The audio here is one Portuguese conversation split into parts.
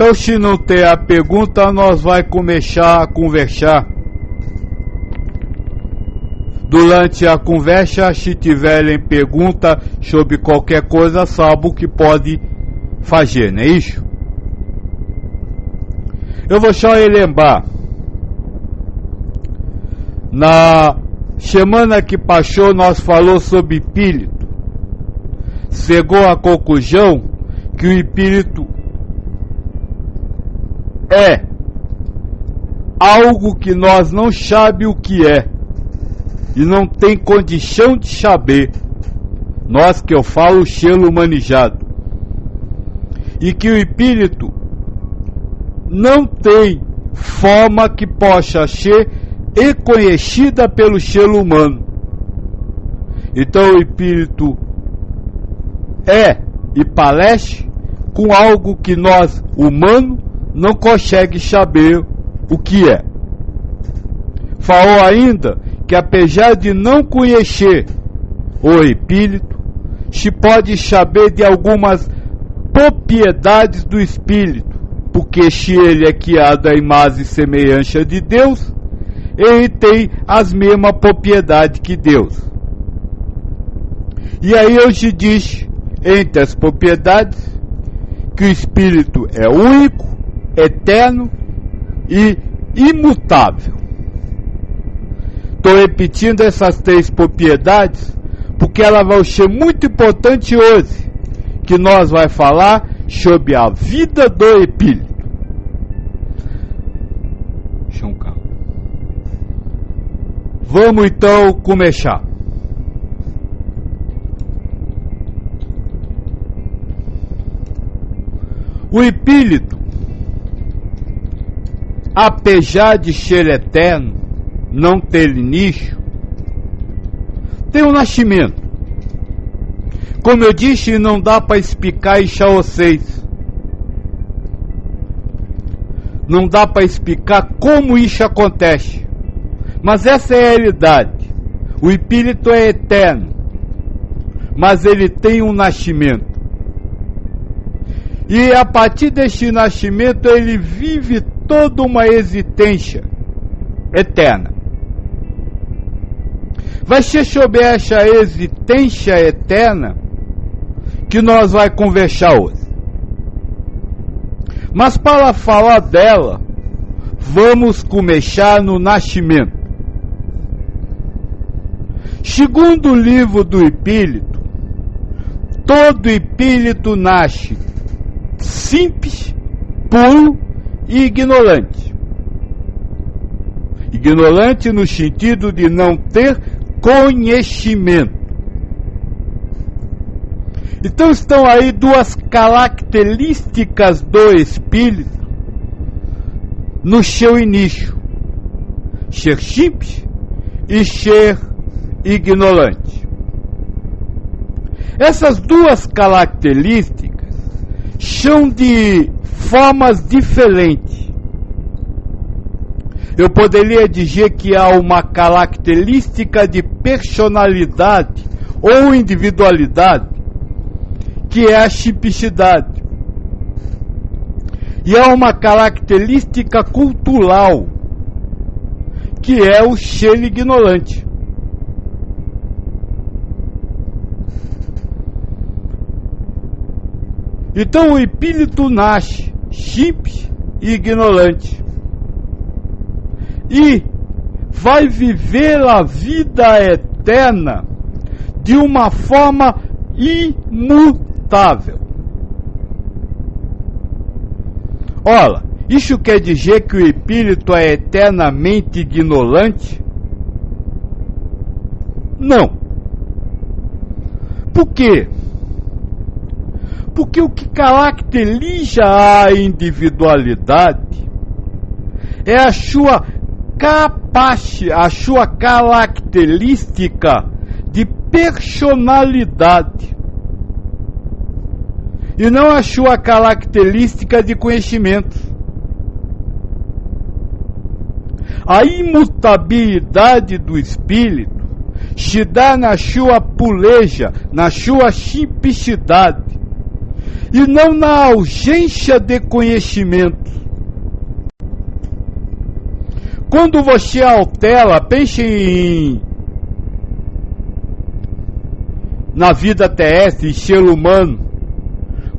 Então, se não tem a pergunta, nós vai começar a conversar. Durante a conversa, se tiverem pergunta sobre qualquer coisa, sabe o que pode fazer, não é isso? Eu vou só relembrar. Na semana que passou, nós falamos sobre espírito. Chegou à conclusão que o espírito é algo que nós não sabemos o que é e não tem condição de saber. Nós que eu falo, ser humanizado. E que o espírito não tem forma que possa ser reconhecida pelo ser humano. Então o espírito é e parece com algo que nós, humanos, não consegue saber o que é. Falou ainda que apesar de não conhecer o espírito, se pode saber de algumas propriedades do espírito, porque se ele é criado à imagem e semelhança de Deus, ele tem as mesmas propriedades que Deus. E aí hoje diz, entre as propriedades, que o espírito é único, eterno e imutável. Estou repetindo essas três propriedades porque ela vai ser muito importante hoje, que nós vai falar sobre a vida do espírito. Deixa um carro. Vamos então começar. O espírito, apesar de ser eterno, não ter início, tem um nascimento. Como eu disse, não dá para explicar isso a vocês. Não dá para explicar como isso acontece. Mas essa é a realidade. O espírito é eterno, mas ele tem um nascimento. E a partir deste nascimento ele vive toda uma existência eterna. Vai ser sobre essa existência eterna que nós vai conversar hoje. Mas para falar dela, vamos começar no nascimento. Segundo o livro do Espírito, todo espírito nasce simples, puro e ignorante. Ignorante no sentido de não ter conhecimento. Então estão aí duas características do espírito no seu início: ser simples e ser ignorante. Essas duas características são de formas diferentes. Eu poderia dizer que há uma característica de personalidade ou individualidade, que é a simplicidade. E há uma característica cultural, que é o ser ignorante. Então o espírito nasce simples e ignorante. E vai viver a vida eterna de uma forma imutável. Ora, isso quer dizer que o espírito é eternamente ignorante? Não. Por quê? Porque o que caracteriza a individualidade é a sua capacidade, a sua característica de personalidade, e não a sua característica de conhecimento. A imutabilidade do espírito se dá na sua pureza, na sua simplicidade. e não na ausência de conhecimento. Quando você altera, pense na vida terrestre, ser humano.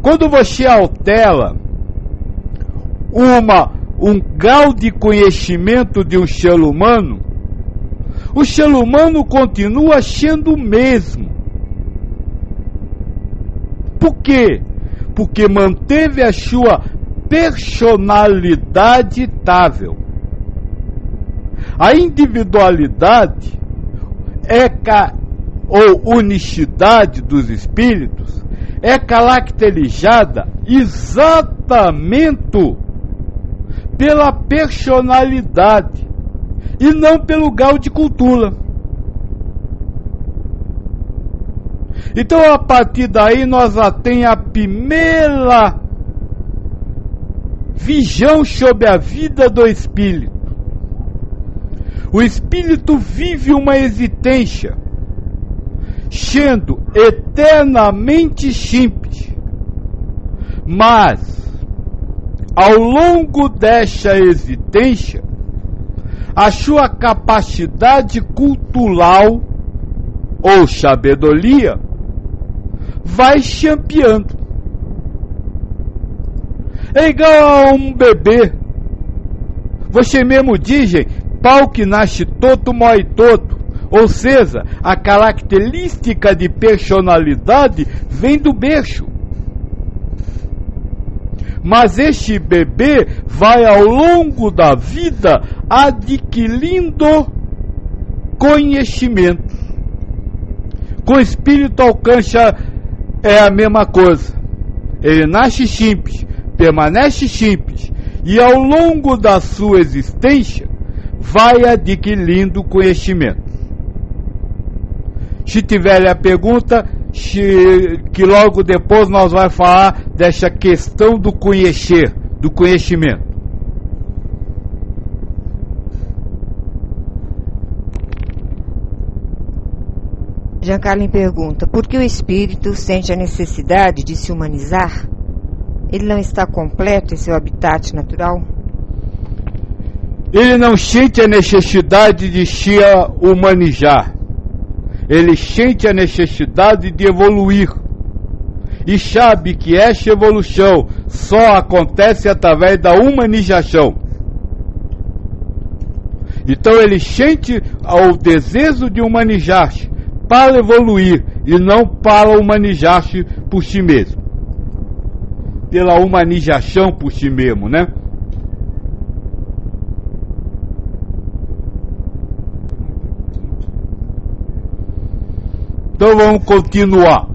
Quando você altera um grau de conhecimento de um ser humano, o ser humano continua sendo o mesmo. Por quê? Porque manteve a sua personalidade estável. A individualidade ou unicidade dos espíritos é caracterizada exatamente pela personalidade e não pelo grau de cultura. Então, a partir daí, nós já temos a primeira visão sobre a vida do espírito. O espírito vive uma existência sendo eternamente simples, mas ao longo dessa existência, a sua capacidade cultural ou sabedoria vai champeando. É igual a um bebê. Você mesmo diz, pau que nasce toto, morre toto. Ou seja, a característica de personalidade vem do berço. Mas este bebê vai ao longo da vida adquirindo conhecimento. Com o espírito alcança a mesma coisa. Ele nasce simples, permanece simples e ao longo da sua existência vai adquirindo conhecimento. Se tiver a pergunta, que logo depois nós vamos falar dessa questão do conhecer, do conhecimento. Jean Carlin pergunta: por que o espírito sente a necessidade de se humanizar? Ele não está completo em seu habitat natural? Ele não sente a necessidade de se humanizar. Ele sente a necessidade de evoluir. E sabe que essa evolução só acontece através da humanização. Então ele sente o desejo de humanizar-se para evoluir e não para humanizar-se por si mesmo. Pela humanização por si mesmo, né? Então vamos continuar.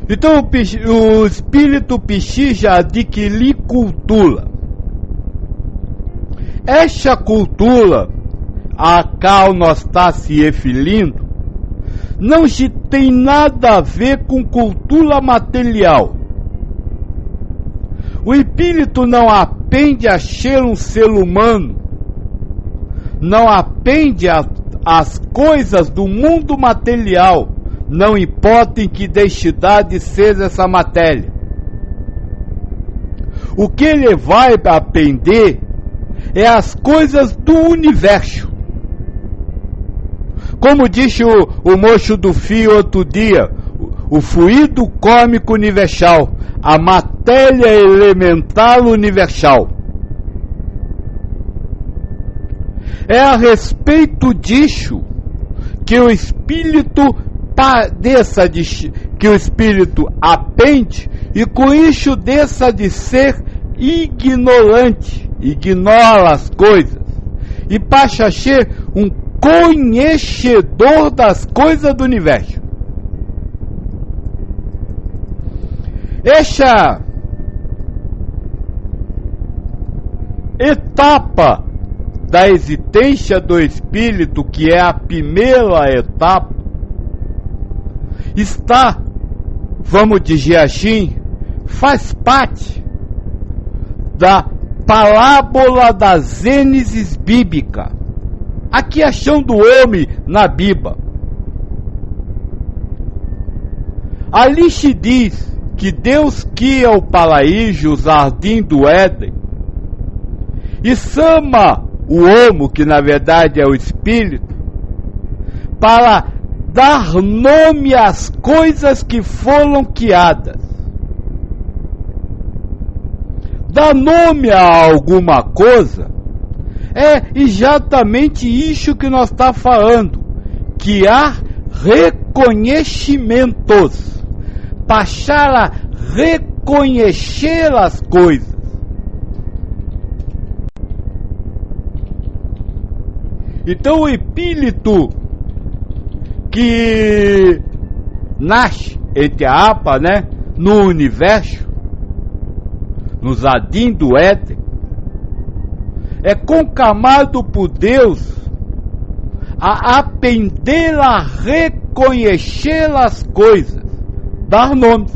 Então o espírito precisa adquirir cultura. Essa cultura a qual nós está se referindo não se tem nada a ver com cultura material. O espírito não aprende a ser um ser humano, não aprende as coisas do mundo material, não importa em que densidade seja essa matéria. O que ele vai aprender é as coisas do universo. Como disse o moço do fio outro dia, o fluido cósmico universal, a matéria elemental universal. É a respeito disso que o espírito que o espírito aprende e com isso deixa de ser ignorante, ignora as coisas e passa a ser um conhecedor das coisas do universo. Essa etapa da existência do espírito, que é a primeira etapa, está, vamos dizer assim, faz parte da parábola da Gênesis bíblica, a criação do homem na Bíblia. Ali se diz que Deus cria o paraíso, o jardim do Éden, e chama o homem, que na verdade é o espírito, para dar nome às coisas que foram criadas. Dar nome a alguma coisa é exatamente isso que nós estamos falando. Criar reconhecimentos, passar a reconhecer as coisas. Então o espírito que nasce, entre a APA, no universo, no jardim do Éden, é conclamado por Deus a aprender a reconhecer as coisas, dar nomes.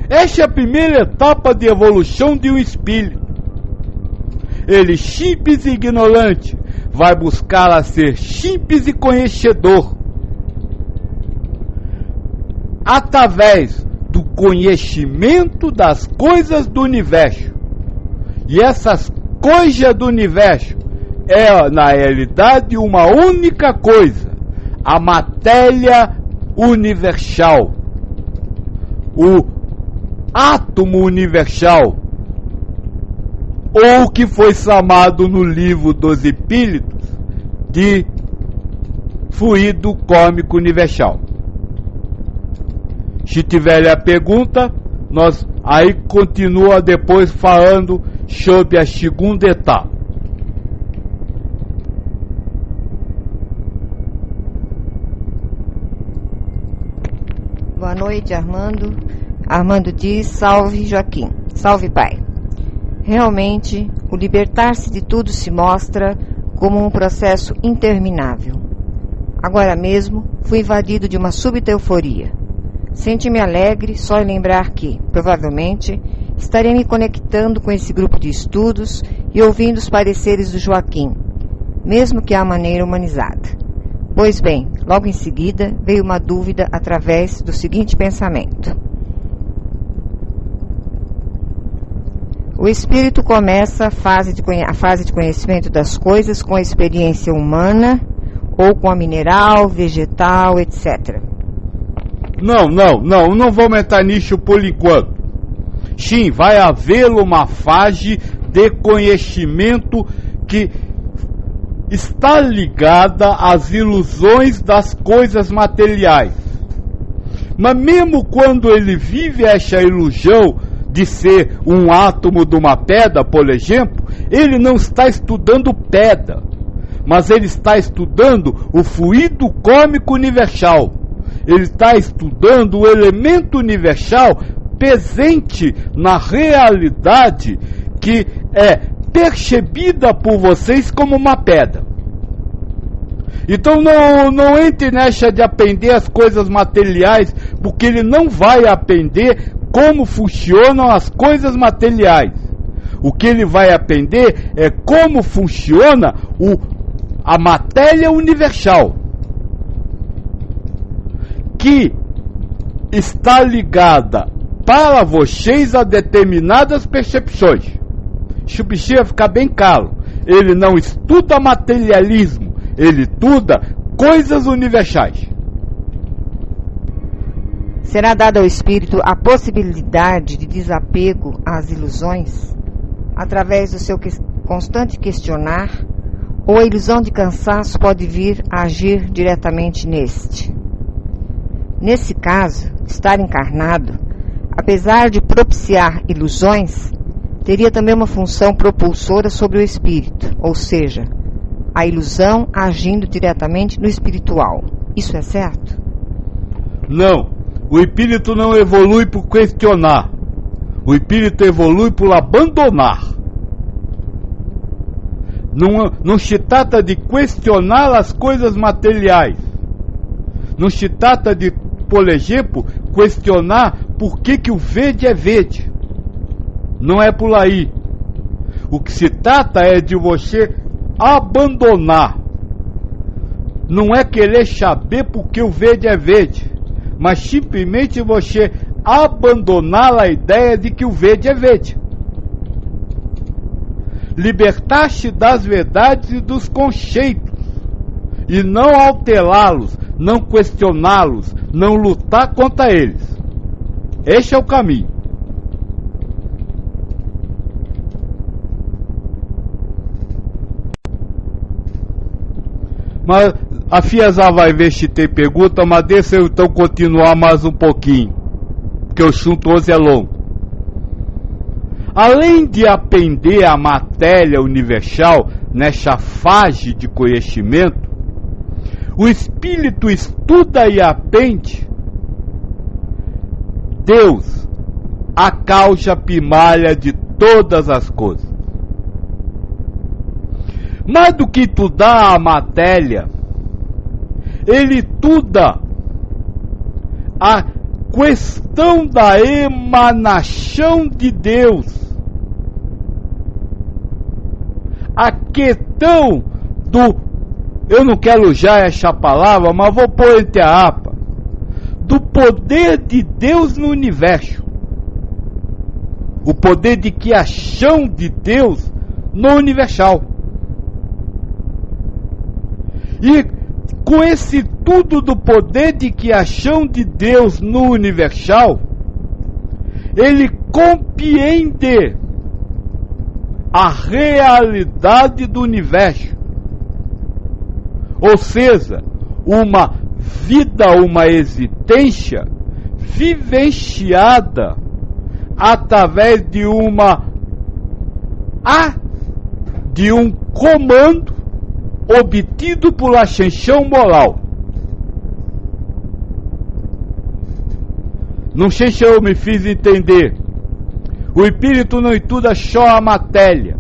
Esta é a primeira etapa de evolução de um espírito. Ele, simples e ignorante, vai buscar a ser simples e conhecedor, através do conhecimento das coisas do universo. E essas coisas do universo é, na realidade, uma única coisa: a matéria universal, o átomo universal, ou o que foi chamado no livro dos Espíritos de fluido kármico universal. Se tiver a pergunta, nós aí continua depois falando sobre a segunda etapa. Boa noite, Armando. Armando diz: salve, Joaquim. Salve, pai. Realmente, o libertar-se de tudo se mostra como um processo interminável. Agora mesmo, fui invadido de uma súbita euforia. Senti-me alegre só em lembrar que, provavelmente, estarei me conectando com esse grupo de estudos e ouvindo os pareceres do Joaquim, mesmo que à maneira humanizada. Pois bem, logo em seguida, veio uma dúvida através do seguinte pensamento. O espírito começa a fase de conhecimento das coisas com a experiência humana ou com a mineral, vegetal, etc. Não vamos entrar nisso por enquanto. Sim, vai haver uma fase de conhecimento que está ligada às ilusões das coisas materiais. Mas mesmo quando ele vive essa ilusão de ser um átomo de uma pedra, por exemplo, ele não está estudando pedra, mas ele está estudando o fluido kármico universal. Ele está estudando o elemento universal presente na realidade que é percebida por vocês como uma pedra. Então não entre nessa de aprender as coisas materiais, porque ele não vai aprender como funcionam as coisas materiais. O que ele vai aprender é como funciona a matéria universal, que está ligada para vocês a determinadas percepções. Isso precisa ficar bem claro. Ele não estuda materialismo, ele estuda coisas universais. Será dada ao espírito a possibilidade de desapego às ilusões, através do seu constante questionar, ou a ilusão de cansaço pode vir a agir diretamente neste? Nesse caso, estar encarnado, apesar de propiciar ilusões, teria também uma função propulsora sobre o espírito, ou seja, a ilusão agindo diretamente no espiritual. Isso é certo? Não. O espírito não evolui por questionar. O espírito evolui por abandonar. Não se trata de questionar as coisas materiais. Não se trata de, por exemplo, questionar por que o verde é verde. Não é por aí. O que se trata é de você abandonar. Não é querer saber por que o verde é verde. mas simplesmente você abandonar a ideia de que o verde é verde. Libertar-se das verdades e dos conceitos, e não alterá-los, não questioná-los, não lutar contra eles. Este é o caminho. Mas a Fiazar vai ver se tem pergunta, mas deixa eu então continuar mais um pouquinho, porque o assunto hoje é longo. Além de aprender a matéria universal nessa fase de conhecimento, o espírito estuda e aprende Deus, a causa primária de todas as coisas. Mais do que estudar a matéria, ele estuda a questão da emanação de Deus, a questão do, eu não quero usar essa palavra, mas vou pôr entre a apa, do poder de Deus no universo, o poder de criação de Deus no universal. E com esse tudo do poder de criação de Deus no universal, ele compreende a realidade do universo, ou seja, uma vida, uma existência vivenciada através de um comando obtido por ascensão moral. Não sei se eu me fiz entender. O espírito não estuda só a matéria,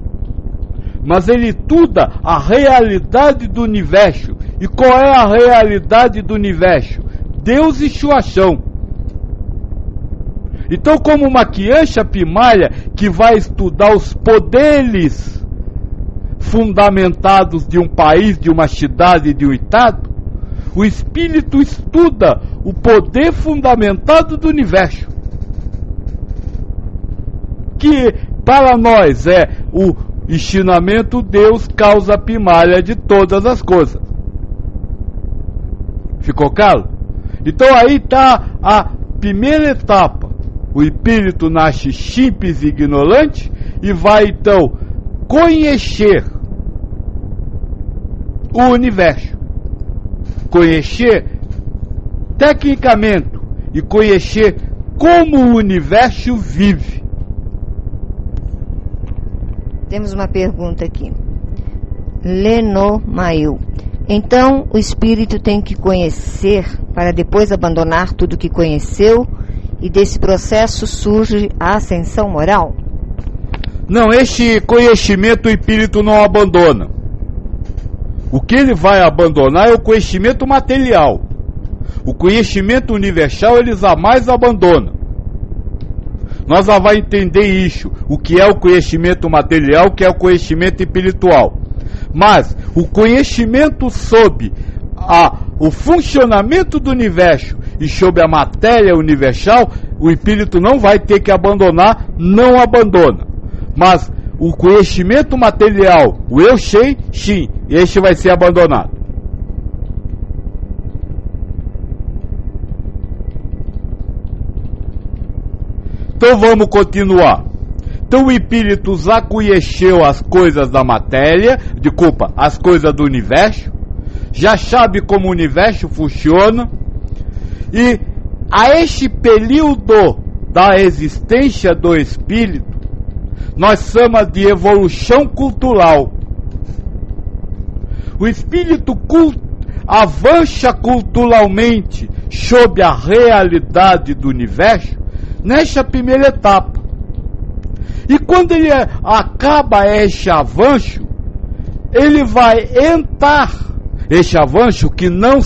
mas ele estuda a realidade do universo. E qual é a realidade do universo? Deus e sua ação. Então, como uma criança primária que vai estudar os poderes fundamentados de um país, de uma cidade, de um estado, o espírito estuda o poder fundamentado do universo, que para nós é o ensinamento Deus, causa primária de todas as coisas. Ficou claro? Então aí está a primeira etapa. O espírito nasce simples e ignorante e vai então conhecer o universo, conhecer tecnicamente e conhecer como o universo vive. Temos uma pergunta aqui. Lenomail. Então, o espírito tem que conhecer para depois abandonar tudo que conheceu, e desse processo surge a ascensão moral? Não, esse conhecimento o espírito não abandona. O que ele vai abandonar é o conhecimento material. O conhecimento universal ele jamais abandona. Nós já vamos entender isso, o que é o conhecimento material, o que é o conhecimento espiritual. Mas o conhecimento sobre o funcionamento do universo e sobre a matéria universal, o espírito não vai ter que abandonar, não abandona. Mas o conhecimento material, o eu sei, sim, este vai ser abandonado. Então vamos continuar. Então o espírito já conheceu as coisas da matéria, as coisas do universo, já sabe como o universo funciona, e a este período da existência do espírito, nós chamamos de evolução cultural. O espírito avança culturalmente sobre a realidade do universo nessa primeira etapa. E quando ele acaba esse avanço, ele vai entrar, esse avanço que não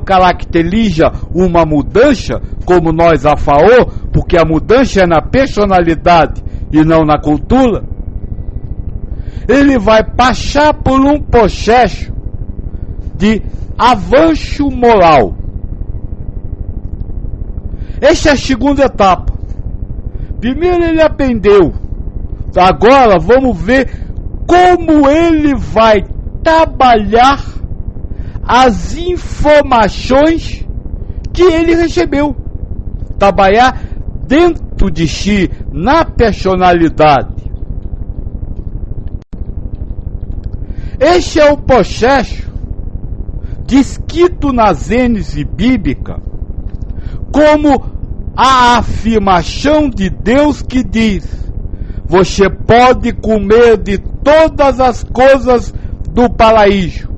caracteriza uma mudança, como nós já falou, porque a mudança é na personalidade e não na cultura, ele vai passar por um processo de avanço moral. Esta é a segunda etapa. Primeiro ele aprendeu. Agora vamos ver como ele vai trabalhar as informações que ele recebeu. Trabalhar dentro de si, na personalidade. Este é o processo descrito na Gênese bíblica como a afirmação de Deus que diz: você pode comer de todas as coisas do paraíso,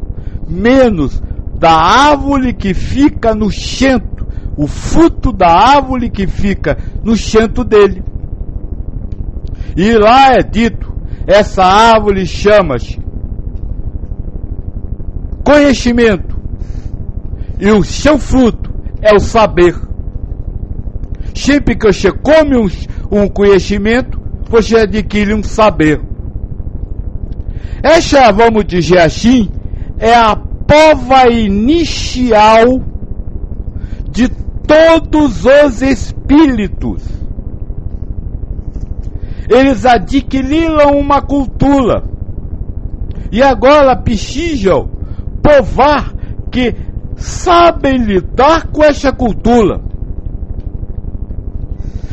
menos da árvore que fica no centro, o fruto da árvore que fica no centro dele. E lá é dito, essa árvore chama-se conhecimento, e o seu fruto é o saber. Sempre que você come um conhecimento, você adquire um saber. Essa, vamos dizer assim, é a prova inicial de todos os espíritos. Eles adquiriram uma cultura e agora precisam provar que sabem lidar com essa cultura.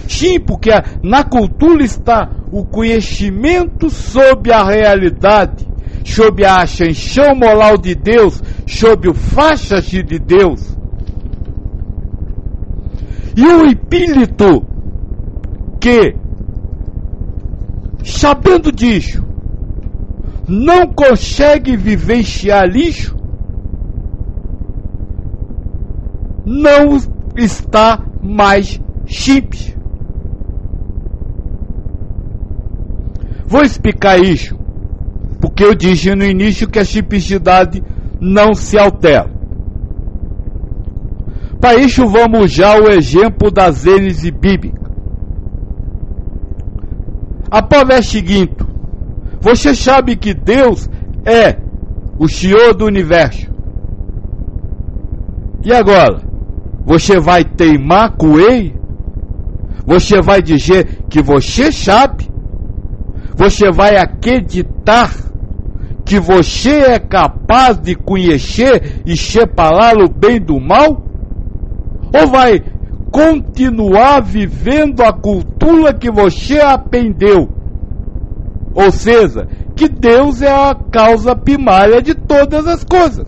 Sim, porque na cultura está o conhecimento sobre a realidade, sobre a ascensão moral de Deus, sobre o faixas de Deus. E o espírito que, sabendo disso, não consegue vivenciar isso, não está mais simples. Vou explicar isso, porque eu disse no início que a simplicidade não se altera. Para isso vamos usar o exemplo da Gênese bíblica. A prova é a seguinte: você sabe que Deus é o Senhor do universo. E agora? Você vai teimar com ele? Você vai dizer que você sabe? Você vai acreditar que você é capaz de conhecer e separar o bem do mal? Ou vai continuar vivendo a cultura que você aprendeu? Ou seja, que Deus é a causa primária de todas as coisas.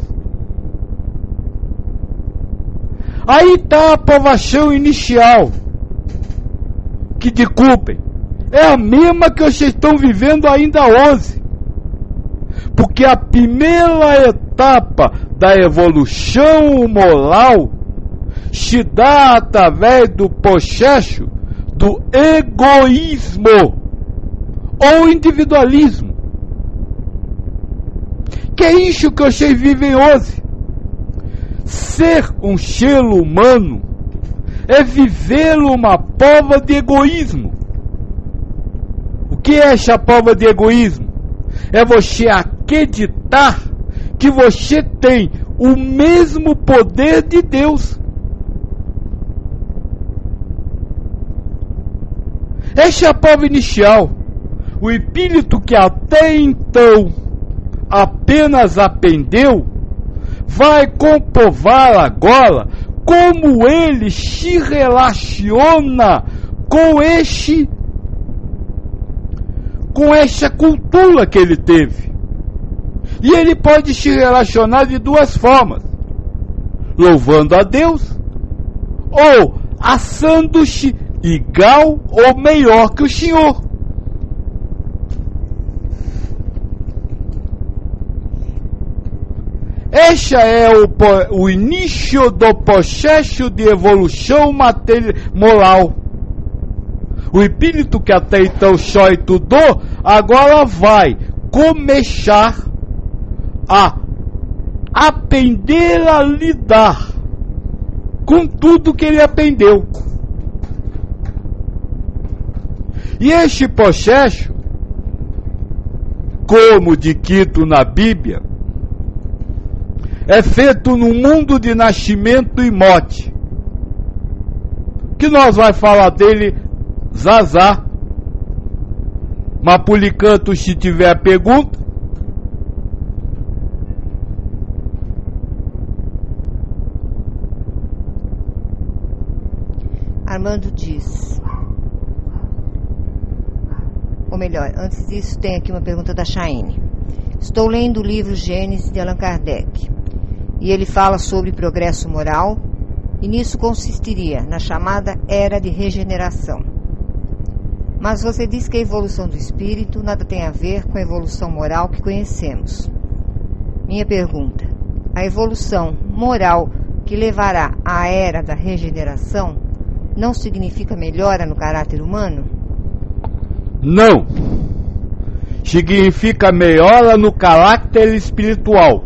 Aí está a aprovação inicial, que desculpem, é a mesma que vocês estão vivendo ainda hoje. Porque a primeira etapa da evolução moral se dá através do processo do egoísmo ou individualismo. Que é isso que vocês vivem hoje. Ser um ser humano é viver uma prova de egoísmo. O que é essa prova de egoísmo? É você acreditar que você tem o mesmo poder de Deus. Essa é a prova inicial. O espírito que até então apenas aprendeu vai comprovar agora como ele se relaciona com essa cultura que ele teve. E ele pode se relacionar de duas formas: louvando a Deus ou achando-se igual ou melhor que o Senhor. Este é o início do processo de evolução moral. O espírito que até então só estudou, agora vai começar a aprender a lidar com tudo que ele aprendeu. E este processo, como dito na Bíblia, é feito no mundo de nascimento e morte. que nós vai falar dele zazá. Mas por enquanto, se tiver pergunta, Armando diz, ou melhor, antes disso tem aqui uma pergunta da Chaine. Estou lendo o livro Gênesis de Allan Kardec e ele fala sobre progresso moral e nisso consistiria na chamada era de regeneração. Mas você diz que a evolução do espírito nada tem a ver com a evolução moral que conhecemos. Minha pergunta, a evolução moral que levará à era da regeneração não significa melhora no caráter humano? Não. Significa melhora no caráter espiritual.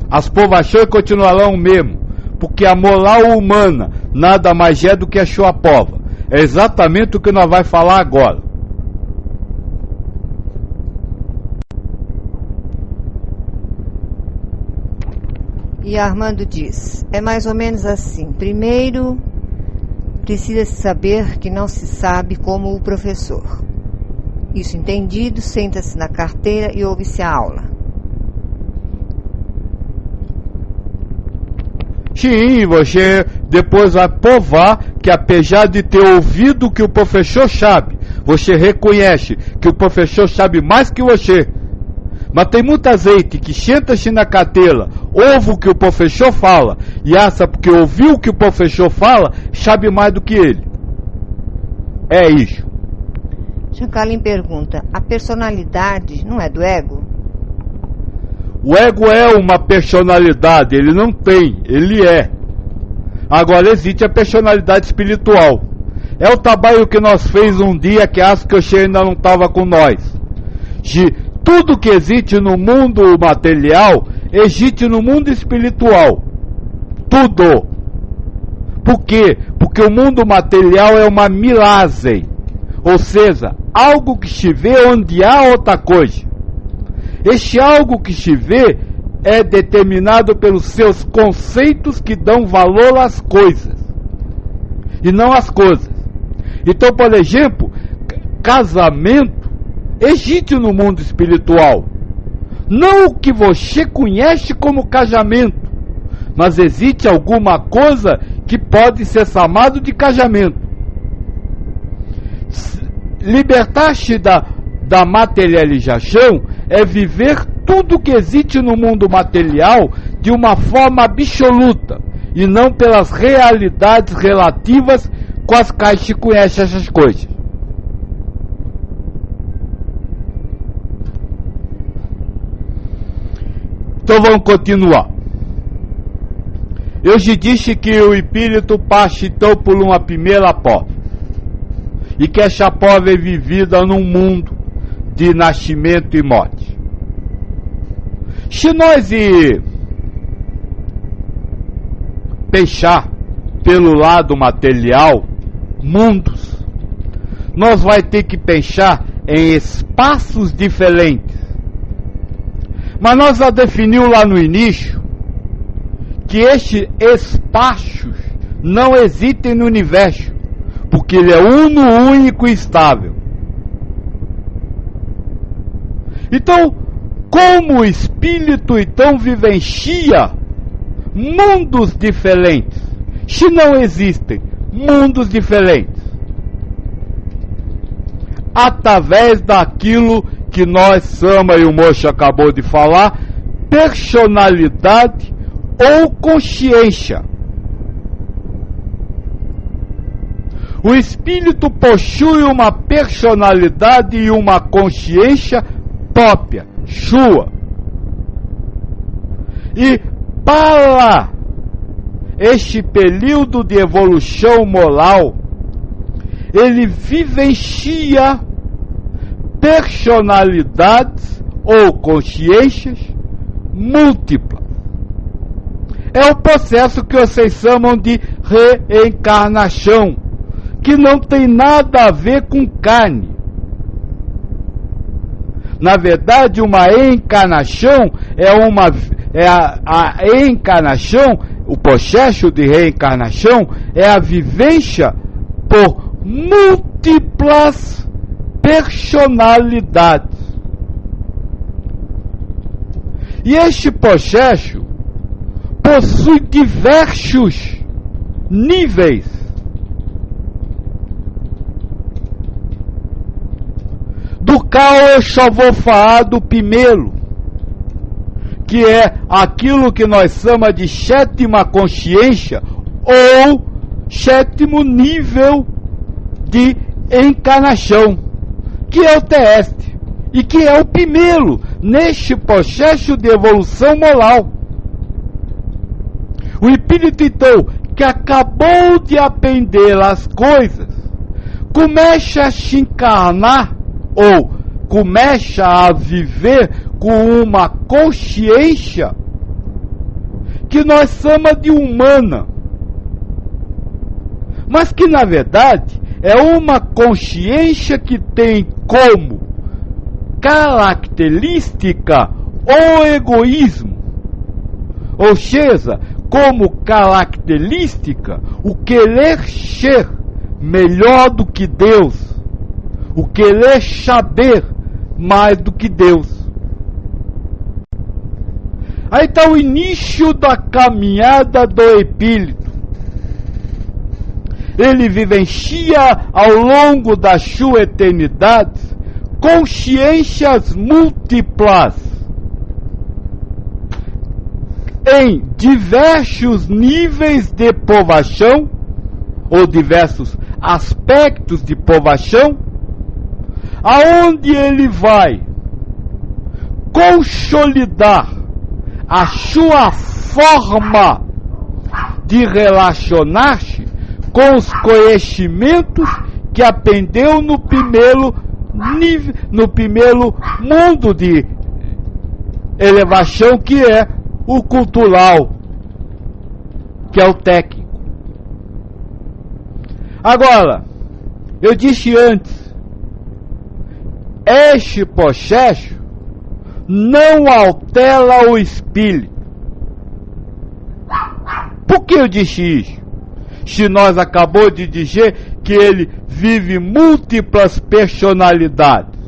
As provações continuarão o mesmo, porque a moral humana nada mais é do que a sua prova. É exatamente o que nós vamos falar agora. E Armando diz, é mais ou menos assim. Primeiro, precisa-se saber que não se sabe como o professor. Isso entendido, senta-se na carteira e ouve-se a aula. Sim, você depois vai provar que apesar de ter ouvido o que o professor sabe, você reconhece que o professor sabe mais que você. Mas tem muita gente que senta-se na carteira, ouve o que o professor fala e acha porque ouviu o que o professor fala, sabe mais do que ele. É isso. Chancalin pergunta, a personalidade não é do ego? O ego é uma personalidade, ele não tem, ele é. Agora existe a personalidade espiritual. É o trabalho que nós fez um dia que acho que você ainda não estava com nós. De tudo que existe no mundo material, existe no mundo espiritual. Tudo. Por quê? Porque o mundo material é uma milagre. Ou seja, algo que se vê onde há outra coisa. Este algo que se vê é determinado pelos seus conceitos que dão valor às coisas. E não às coisas. Então, por exemplo, casamento existe no mundo espiritual. Não o que você conhece como casamento, mas existe alguma coisa que pode ser chamado de casamento. Libertar-se da materialização é viver tudo que existe no mundo material de uma forma absoluta e não pelas realidades relativas com as quais se conhece essas coisas. Então vamos continuar. Eu te disse que o espírito passa então por uma primeira prova e que essa prova é vivida num mundo de nascimento e morte. Se nós pensar pelo lado material, mundos, nós vai ter que pensar em espaços diferentes. Mas nós já definimos lá no início que estes espaços não existem no universo, porque ele é uno, único e estável. Então, como o espírito então vivencia mundos diferentes, se não existem mundos diferentes, através daquilo que nós, Sama e o Mocho acabou de falar, personalidade ou consciência. O espírito possui uma personalidade e uma consciência própria, sua. E para este período de evolução moral, ele vivencia personalidades ou consciências múltiplas. É o processo que vocês chamam de reencarnação, que não tem nada a ver com carne. Na verdade, uma encarnação a encarnação o processo de reencarnação é a vivência por múltiplas personalidades. E este processo possui diversos níveis. Do qual eu só vou falar do primeiro, que é aquilo que nós chamamos de sétima consciência ou sétimo nível de encarnação, que é o terrestre, e que é o primeiro neste processo de evolução moral. O espírito, então, que acabou de aprender as coisas, começa a se encarnar ou começa a viver com uma consciência que nós chamamos de humana, mas que na verdade é uma consciência que tem como característica o egoísmo, ou seja, como característica o querer ser melhor do que Deus, o querer saber mais do que Deus. Aí está o início da caminhada do espírito. Ele vivencia ao longo da sua eternidade consciências múltiplas em diversos níveis de provação ou diversos aspectos de provação, aonde ele vai consolidar a sua forma de relacionar-se com os conhecimentos que aprendeu no primeiro nível, no primeiro mundo de elevação, que é o cultural, que é o técnico. Agora, eu disse antes, este processo não altera o espírito. Por que eu disse isso? Se nós acabamos de dizer que ele vive múltiplas personalidades.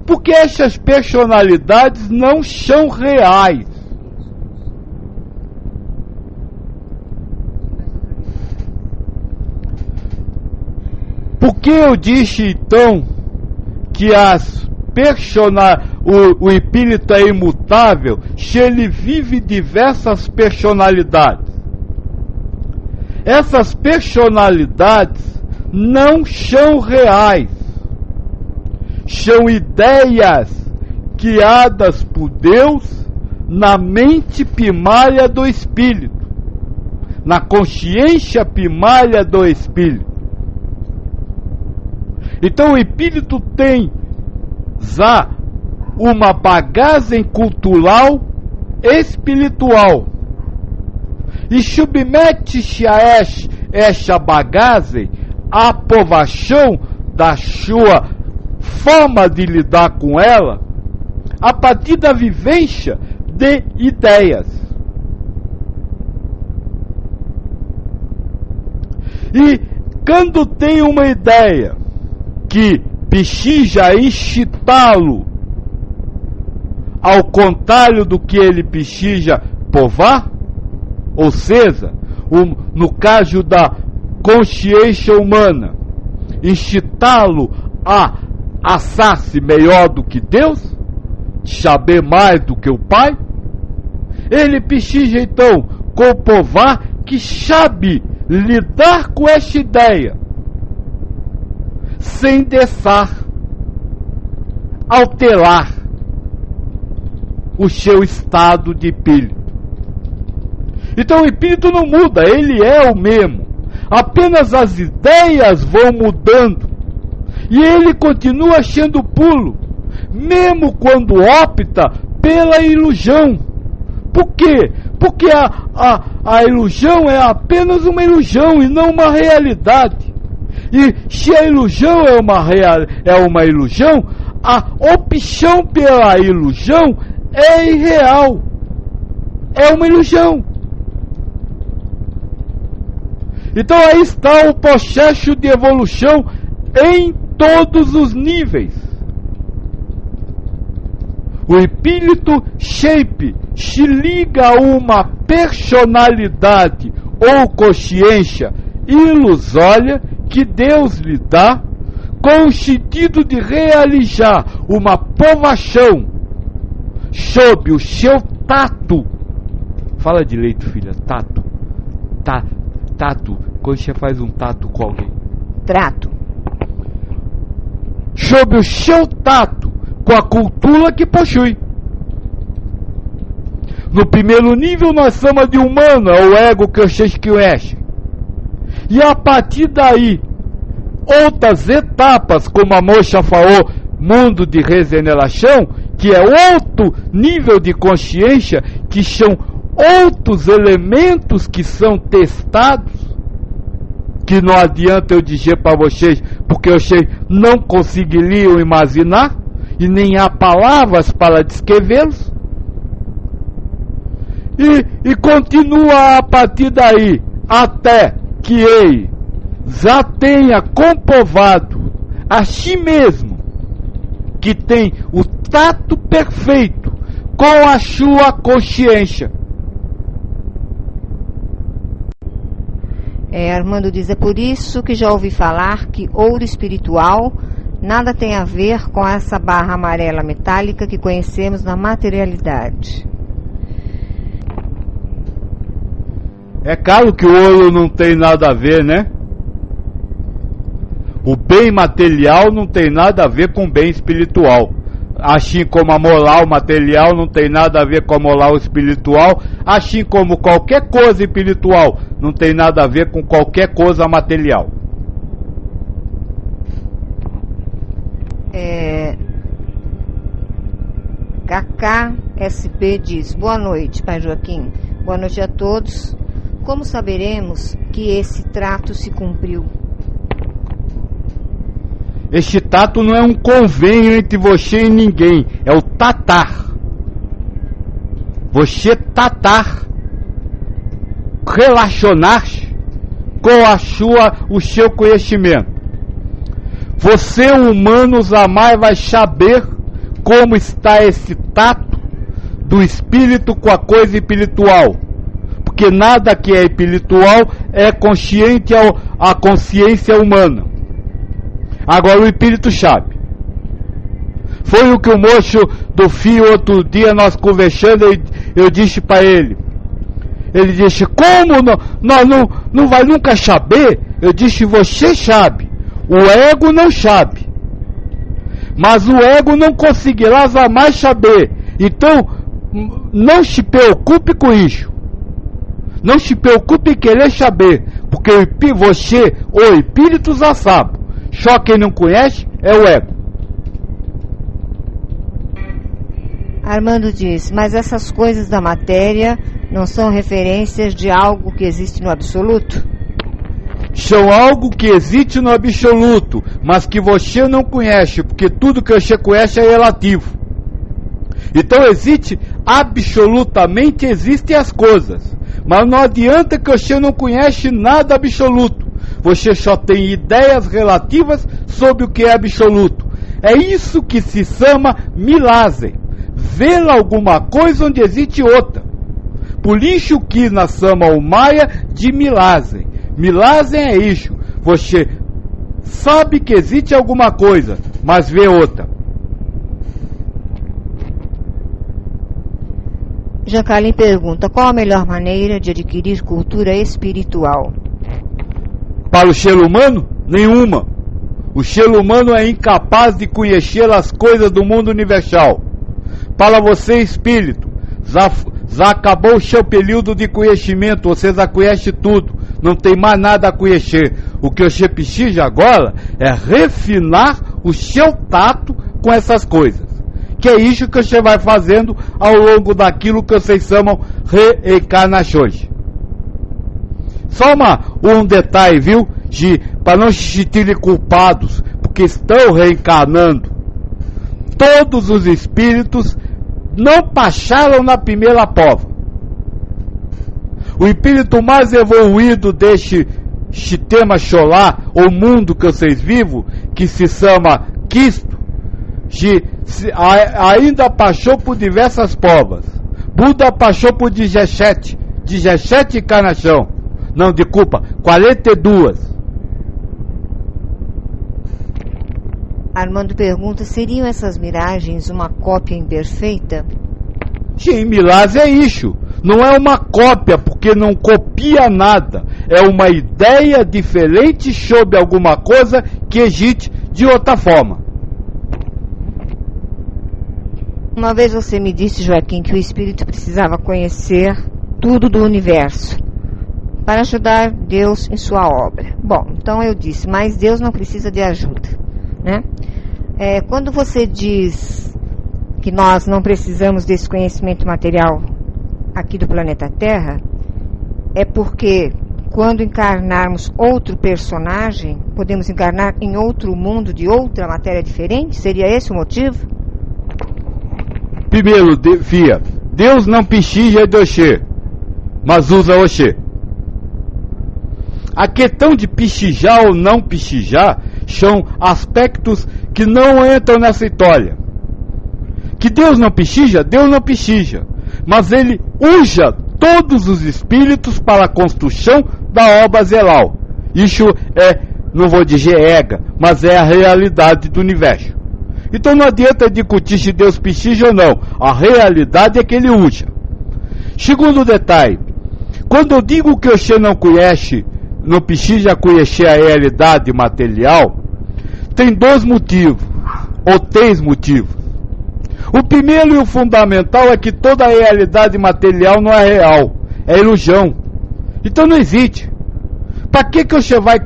Porque essas personalidades não são reais. Por que eu disse então que o espírito é imutável se ele vive diversas personalidades? Essas personalidades não são reais. São ideias criadas por Deus na mente primária do espírito, na consciência primária do espírito. Então o espírito tem já uma bagagem cultural espiritual e submete-se a essa bagagem à aprovação da sua forma de lidar com ela a partir da vivência de ideias. E quando tem uma ideia que precisa excitá-lo, ao contrário do que ele precisa provar, ou seja, no caso da consciência humana, excitá-lo a achar-se melhor do que Deus, saber mais do que o Pai, ele precisa então comprovar que sabe lidar com essa ideia sem deixar alterar o seu estado de espírito. Então o espírito não muda, ele é o mesmo, apenas as ideias vão mudando e ele continua sendo puro, mesmo quando opta pela ilusão. Por quê? Porque a ilusão é apenas uma ilusão e não uma realidade. E se a ilusão é uma ilusão, a opção pela ilusão é irreal, é uma ilusão. Então aí está o processo de evolução em todos os níveis. O espírito shape se liga a uma personalidade ou consciência ilusória que Deus lhe dá, com o sentido de realizar uma provação sob o seu tato. Fala direito, filha. Tato. Tato. Quando você faz um tato com alguém? Trato. Sob o seu tato, com a cultura que possui. No primeiro nível nós somos de humano, é o ego que vocês conhecem. E a partir daí, outras etapas, como a moça falou, mundo de regeneração, que é outro nível de consciência, que são outros elementos que são testados, que não adianta eu dizer para vocês, porque vocês não conseguiriam imaginar, e nem há palavras para descrevê-los. E continua a partir daí, até que ele já tenha comprovado a si mesmo que tem o tato perfeito com a sua consciência. Armando diz, é por isso que já ouvi falar que ouro espiritual nada tem a ver com essa barra amarela metálica que conhecemos na materialidade. É claro que o ouro não tem nada a ver, né? O bem material não tem nada a ver com o bem espiritual. Assim como a moral material não tem nada a ver com a moral espiritual, assim como qualquer coisa espiritual não tem nada a ver com qualquer coisa material. KKSP diz, boa noite, Pai Joaquim. Boa noite a todos. Como saberemos que esse trato se cumpriu? Este tato não é um convênio entre você e ninguém, é o tatar. Você tatar, relacionar-se com o seu conhecimento. Você, humano, jamais vai saber como está esse tato do espírito com a coisa espiritual. Porque nada que é espiritual é consciente à consciência humana. Agora o espírito sabe. Foi o que o moço do fio outro dia nós conversando, eu disse para ele. Ele disse, como nós não vai nunca saber? Eu disse, você sabe. O ego não sabe. Mas o ego não conseguirá jamais saber. Então, não se preocupe com isso. Não se preocupe em querer saber. Porque você, o espírito, já sabe. Só quem não conhece é o ego. Armando diz, mas essas coisas da matéria não são referências de algo que existe no absoluto? São algo que existe no absoluto, mas que você não conhece, porque tudo que você conhece é relativo. Então absolutamente existem as coisas, mas não adianta que você não conhece nada absoluto. Você só tem ideias relativas sobre o que é absoluto. É isso que se chama milagre. Ver alguma coisa onde existe outra. Por isso que nós chamamos o Maia de milagre. Milagre é isso. Você sabe que existe alguma coisa, mas vê outra. Jacalim pergunta, qual a melhor maneira de adquirir cultura espiritual? Para o ser humano, nenhuma. O ser humano é incapaz de conhecer as coisas do mundo universal. Para você, espírito, já acabou o seu período de conhecimento, você já conhece tudo, não tem mais nada a conhecer. O que você precisa agora é refinar o seu tato com essas coisas. Que é isso que você vai fazendo ao longo daquilo que vocês chamam reencarnações. Só um detalhe, viu? Para não se sentirem culpados, porque estão reencarnando. Todos os espíritos não passaram na primeira prova. O espírito mais evoluído deste sistema solar, ou mundo que vocês vivem, que se chama Cristo, ainda passou por diversas provas. Buda passou por 17 encarnações. Não, desculpa, 42. Armando pergunta, seriam essas miragens uma cópia imperfeita? Sim, milagre é isso. Não é uma cópia, porque não copia nada. É uma ideia diferente sobre alguma coisa que existe de outra forma. Uma vez você me disse, Joaquim, que o espírito precisava conhecer tudo do universo para ajudar Deus em sua obra. Bom, então eu disse, mas Deus não precisa de ajuda, né? Quando você diz que nós não precisamos desse conhecimento material aqui do planeta Terra, é porque quando encarnarmos outro personagem, podemos encarnar em outro mundo de outra matéria diferente? Seria esse o motivo? Primeiro, Fia, Deus não pechincha de Oxê, mas usa Oxê. A questão de pechinjar ou não pechinjar são aspectos que não entram nessa história. Que Deus não pechincha, mas Ele usa todos os espíritos para a construção da obra zelal. Isso é, não vou dizer ega, mas é a realidade do universo. Então não adianta discutir se Deus pechincha ou não. A realidade é que Ele usa. Segundo detalhe, quando eu digo que você não conhece, não precisa conhecer a realidade material, tem dois motivos, ou três motivos. O primeiro e o fundamental é que toda a realidade material não é real, é ilusão. Então não existe. Para que você vai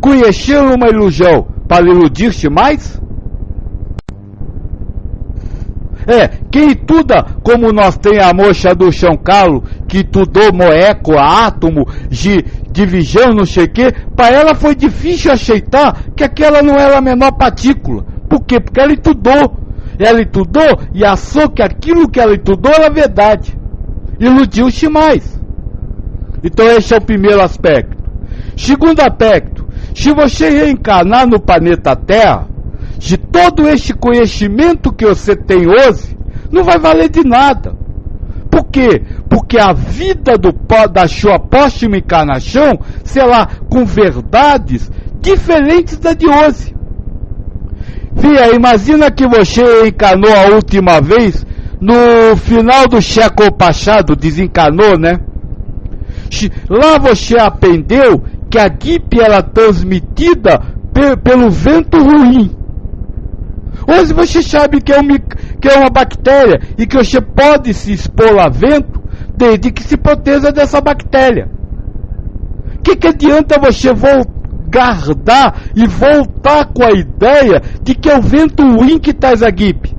conhecer uma ilusão? Para iludir-se mais? Quem estuda, como nós tem a moça do São Carlos, que estudou molécula, átomo, de divisão, não sei o quê, para ela foi difícil aceitar que aquela não era a menor partícula. Por quê? Porque ela estudou. Ela estudou e achou que aquilo que ela estudou era verdade. Iludiu-se mais. Então esse é o primeiro aspecto. Segundo aspecto, se você reencarnar no planeta Terra, de todo este conhecimento que você tem hoje, não vai valer de nada. Por quê? Porque a vida da sua próxima encarnação será com verdades diferentes da de hoje. Fia, imagina que você encarnou a última vez no final do século passado, desencarnou, né? Lá você aprendeu que a gripe era transmitida pelo vento ruim. Hoje você sabe que é uma bactéria e que você pode se expor a vento desde que se proteja dessa bactéria. O que adianta você guardar e voltar com a ideia de que é o vento ruim que traz a gripe?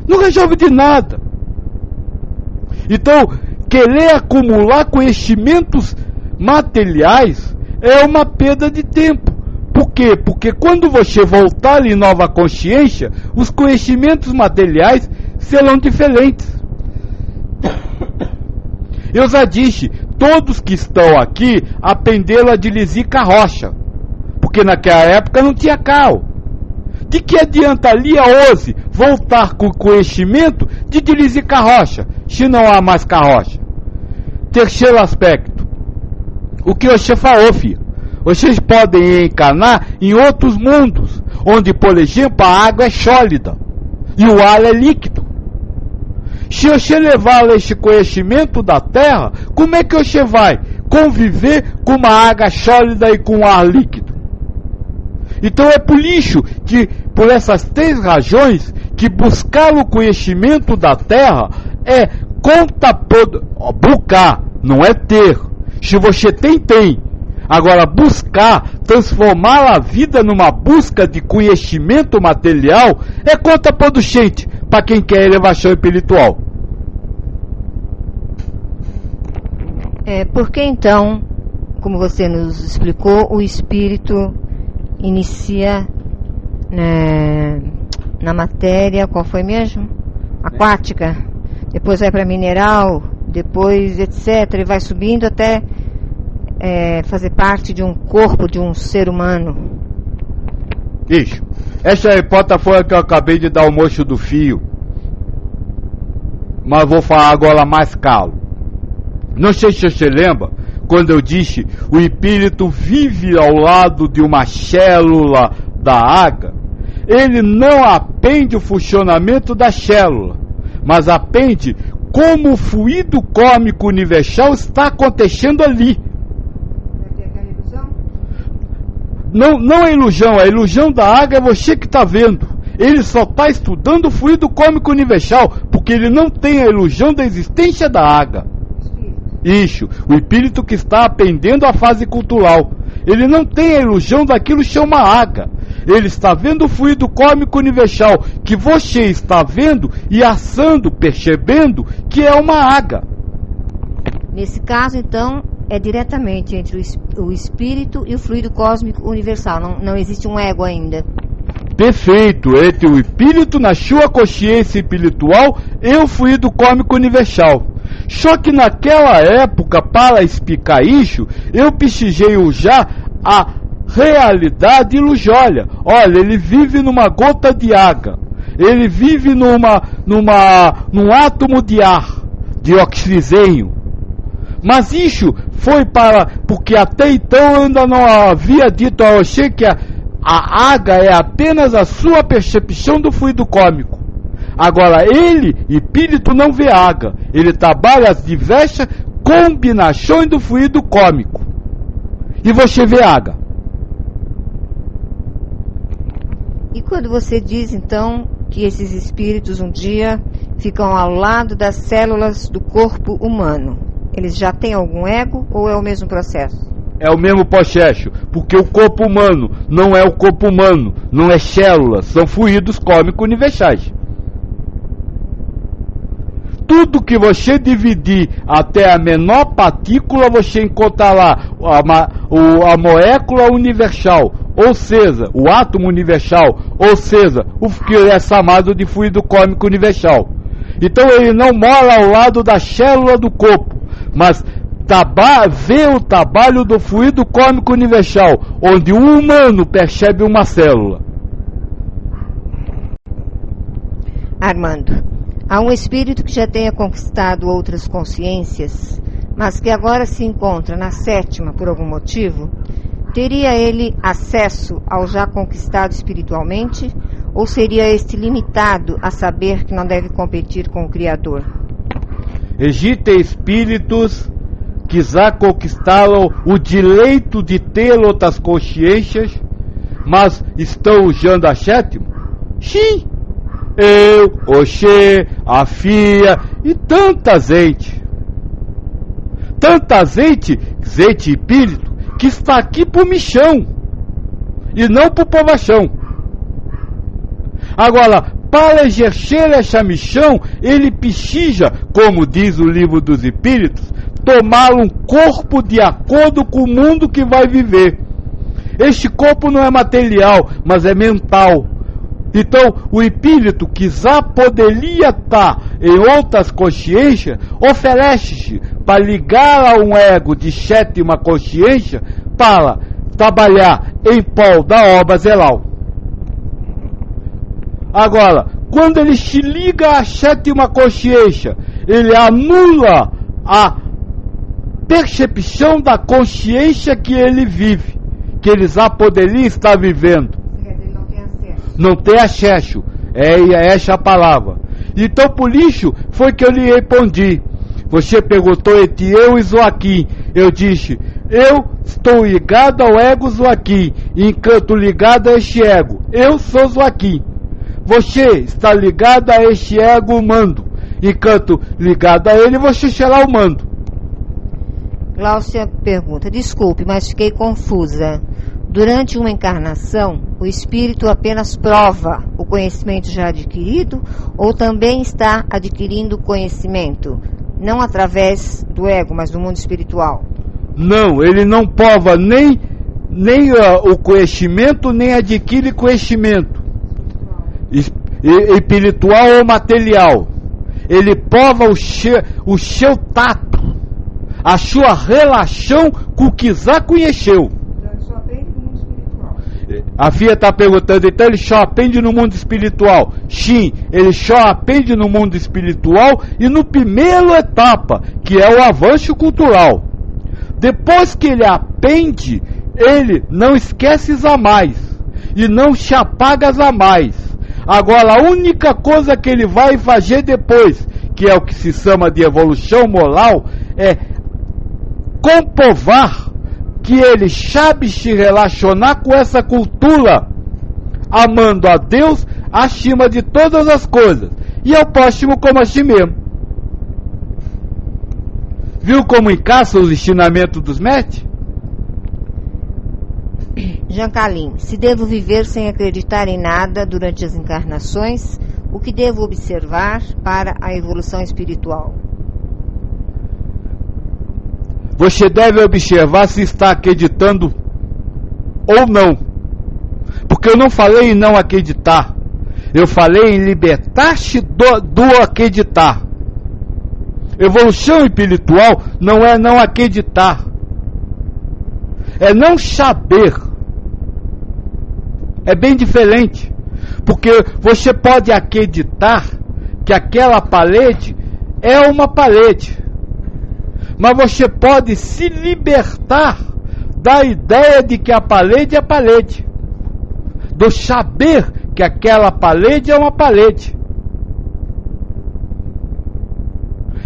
Não resolve de nada. Então, querer acumular conhecimentos materiais é uma perda de tempo. Por quê? Porque quando você voltar em nova consciência, os conhecimentos materiais serão diferentes. Eu já disse, todos que estão aqui aprenderam a dirigir carroça, porque naquela época não tinha carro. De que adianta ali a hoje voltar com o conhecimento de dirigir carroça, se não há mais carroça? Terceiro aspecto, o que você falou, filho. Vocês podem encarnar em outros mundos, onde, por exemplo, a água é sólida e o ar é líquido. Se você levar esse conhecimento da Terra, como é que você vai conviver com uma água sólida e com um ar líquido? Então é por isso que, por essas três razões, que buscar o conhecimento da Terra é buscar, não é ter. Se você tem. Agora, buscar, transformar a vida numa busca de conhecimento material é contraproducente para quem quer elevação espiritual. Por que então, como você nos explicou, o espírito inicia na matéria, qual foi mesmo? Aquática, depois vai para mineral, depois, etc. E vai subindo até fazer parte de um corpo de um ser humano. Isso. Essa hipótese foi a que eu acabei de dar o mocho do fio. Mas vou falar agora mais calo. Não sei se você lembra, quando eu disse o espírito vive ao lado de uma célula da água. Ele não aprende o funcionamento da célula, mas aprende como o fluido cósmico universal está acontecendo ali. Não é ilusão, a ilusão da água é você que está vendo. Ele só está estudando o fluido cósmico universal, porque ele não tem a ilusão da existência da água. Isso, o espírito que está aprendendo a fase cultural. Ele não tem a ilusão daquilo que chama água. Ele está vendo o fluido cósmico universal, que você está vendo e assando, percebendo que é uma água. Nesse caso, então, é diretamente entre o espírito e o fluido cósmico universal. Não existe um ego ainda. Perfeito, entre o espírito na sua consciência espiritual e o fluido cósmico universal. Só que naquela época, para explicar isso, eu precisei usar a realidade ilusória. Olha, ele vive numa gota de água. Ele vive num átomo de ar, de oxigênio. Mas isso foi porque até então eu ainda não havia dito a você que a água é apenas a sua percepção do fluido cósmico. Agora, espírito, não vê água. Ele trabalha as diversas combinações do fluido cósmico. E você vê água. E quando você diz, então, que esses espíritos um dia ficam ao lado das células do corpo humano, eles já têm algum ego ou é o mesmo processo? É o mesmo processo, porque o corpo humano não é o corpo humano, não é células, são fluidos cósmicos universais. Tudo que você dividir até a menor partícula, você encontra lá a molécula universal, ou seja, o átomo universal, ou seja, o que é chamado de fluido cósmico universal. Então ele não mora ao lado da célula do corpo, mas vê o trabalho do fluido cósmico universal, onde o humano percebe uma célula. Armando, há um espírito que já tenha conquistado outras consciências, mas que agora se encontra na sétima por algum motivo? Teria ele acesso ao já conquistado espiritualmente? Ou seria este limitado a saber que não deve competir com o Criador? Existem espíritos que já conquistaram o direito de ter outras consciências, mas estão usando a sétima? Sim! Eu, Oxê, a Fia e tanta gente. Tanta gente espírito, que está aqui por missão e não por provação. Agora, para exercer essa missão, ele precisa, como diz o livro dos Espíritos, tomar um corpo de acordo com o mundo que vai viver. Este corpo não é material, mas é mental. Então, o espírito que já poderia estar em outras consciências, oferece-se para ligar a um ego de sétima consciência para trabalhar em prol da obra zelal. Agora, quando ele se liga à sétima consciência, ele anula a percepção da consciência que ele vive, que ele já poderia estar vivendo. Não tem acesso, é essa a palavra. Então por isso foi que eu lhe respondi. Você perguntou entre eu e Joaquim. Eu disse, eu estou ligado ao ego Joaquim, enquanto ligado a este ego. Eu sou Joaquim. Você está ligado a este ego humano, enquanto ligado a ele você será humano. Gláucia pergunta, desculpe, mas fiquei confusa. Durante uma encarnação, o espírito apenas prova o conhecimento já adquirido ou também está adquirindo conhecimento? Não através do ego, mas do mundo espiritual. Não, ele não prova nem o conhecimento, nem adquire conhecimento espiritual ou material. ele prova o seu tato, a sua relação com o que já conheceu. Ele só aprende no mundo espiritual. A Fia está perguntando, então ele só aprende no mundo espiritual? Sim, ele só aprende no mundo espiritual e no primeiro etapa, que é o avanço cultural. Depois que ele aprende, ele não esquece jamais e não se apaga jamais. Agora, a única coisa que ele vai fazer depois, que é o que se chama de evolução moral, é comprovar que ele sabe se relacionar com essa cultura, amando a Deus acima de todas as coisas, e ao próximo como a si mesmo. Viu como encaixa os ensinamentos dos mestres? Jancalim, se devo viver sem acreditar em nada durante as encarnações, o que devo observar para a evolução espiritual? Você deve observar se está acreditando ou não. Porque eu não falei em não acreditar. Eu falei em libertar-se do acreditar. Evolução espiritual não é não acreditar. É não saber. É bem diferente. Porque você pode acreditar que aquela parede é uma parede. Mas você pode se libertar da ideia de que a parede é parede. Do saber que aquela parede é uma parede.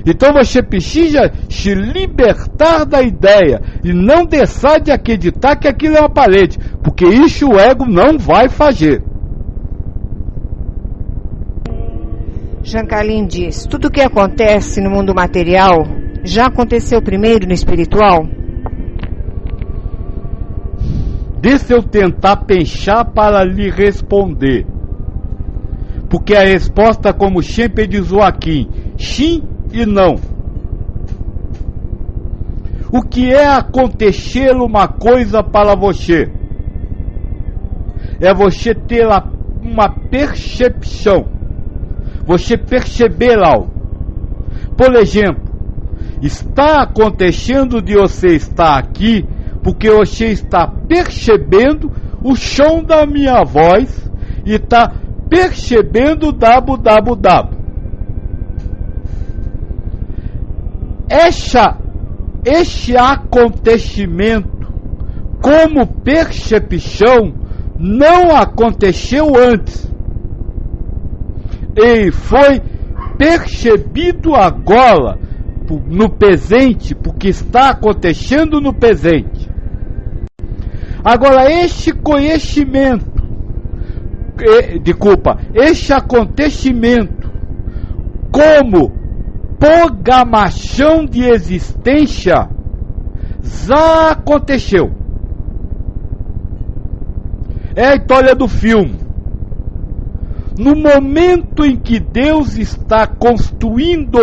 Então você precisa se libertar da ideia e não deixar de acreditar que aquilo é uma parede, porque isso o ego não vai fazer. Jancalim diz, tudo o que acontece no mundo material já aconteceu primeiro no espiritual? Deixa eu tentar pensar para lhe responder. Porque a resposta, como sempre diz Joaquim, sim e não. O que é acontecer uma coisa para você? É você ter uma percepção. Você perceber algo. Por exemplo, está acontecendo de você estar aqui porque você está percebendo o som da minha voz e está percebendo o www. Este acontecimento como percepção não aconteceu antes. Ele foi percebido agora, no presente, porque está acontecendo no presente. Agora, este conhecimento, este acontecimento, como programação de existência, já aconteceu. É a história do filme. No momento em que Deus está construindo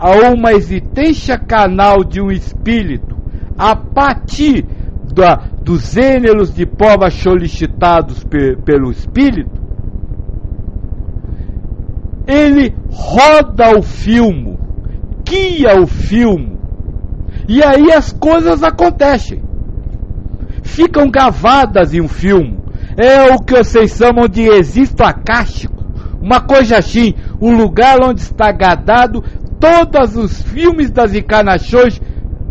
a uma existência canal de um espírito, a partir dos gêneros de provas solicitados pelo espírito, ele roda o filme, guia o filme, e aí as coisas acontecem, ficam gravadas em um filme. É o que vocês chamam de registro acástico, uma coisa assim, um lugar onde está guardado todos os filmes das encarnações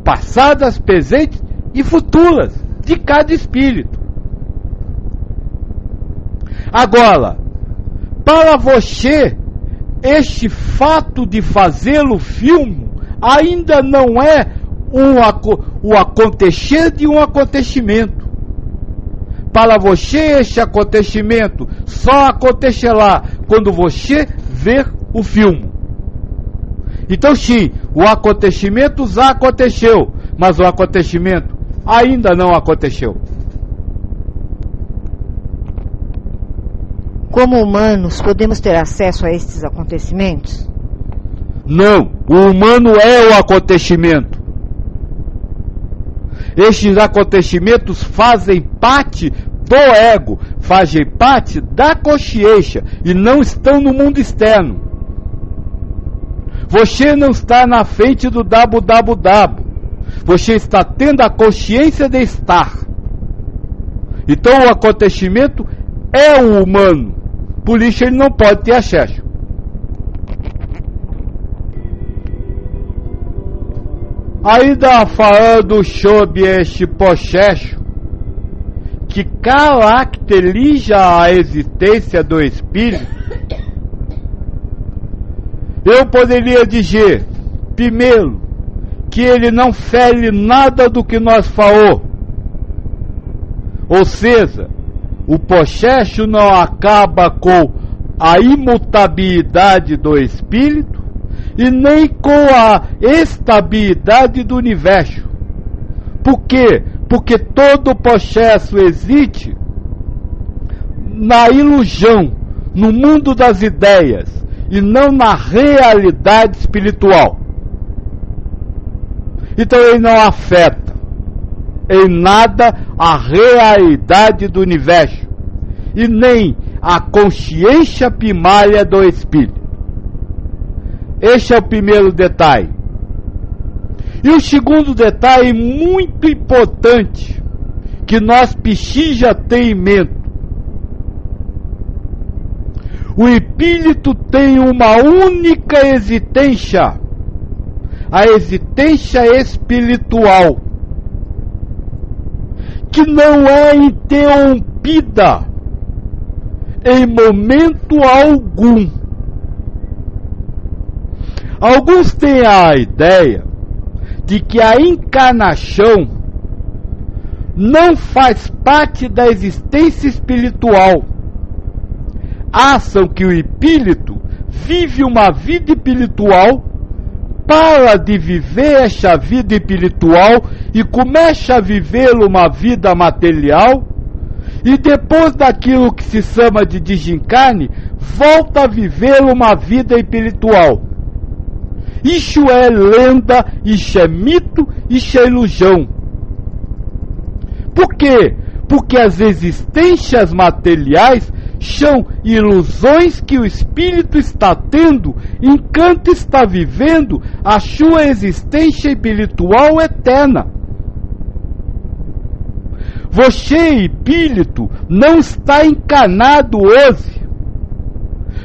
passadas, presentes e futuras de cada espírito. Agora, para você, este fato de fazer o filme ainda não é o acontecer de um acontecimento. Para você, este acontecimento só acontecerá quando você ver o filme. Então sim, o acontecimento já aconteceu, mas o acontecimento ainda não aconteceu. Como humanos, podemos ter acesso a estes acontecimentos? Não, o humano é o acontecimento. Estes acontecimentos fazem parte do ego, fazem parte da consciência e não estão no mundo externo. Você não está na frente do dabu-dabu-dabu. Você está tendo a consciência de estar. Então o acontecimento é o humano. Por isso ele não pode ter acesso. Ainda falando sobre este processo que caracteriza a existência do espírito, eu poderia dizer, primeiro, que ele não fere nada do que nós falamos. Ou seja, o processo não acaba com a imutabilidade do espírito e nem com a estabilidade do universo. Por quê? Porque todo o processo existe na ilusão, no mundo das ideias, e não na realidade espiritual. Então ele não afeta em nada a realidade do universo e nem a consciência primária do espírito. Este é o primeiro detalhe. E o segundo detalhe muito importante que nós precisamos ter em mente: o espírito tem uma única existência, a existência espiritual, que não é interrompida em momento algum. Alguns têm a ideia de que a encarnação não faz parte da existência espiritual. Acham que o espírito vive uma vida espiritual, para de viver essa vida espiritual e começa a viver uma vida material, e depois daquilo que se chama de desencarne, volta a viver uma vida espiritual. Isso é lenda, isso é mito, isso é ilusão. Por quê? Porque as existências materiais são ilusões que o espírito está tendo enquanto está vivendo a sua existência espiritual eterna. Você, espírito, não está encarnado hoje.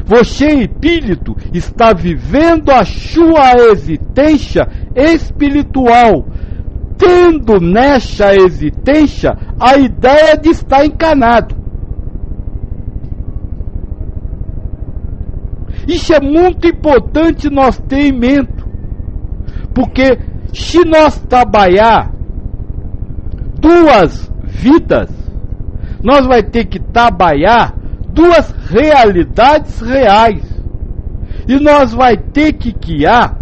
Você, espírito, está vivendo a sua existência espiritual, tendo nessa existência a ideia de estar encarnado. Isso é muito importante nós ter em mente, porque se nós trabalhar duas vidas, nós vai ter que trabalhar duas realidades reais, e nós vai ter que criar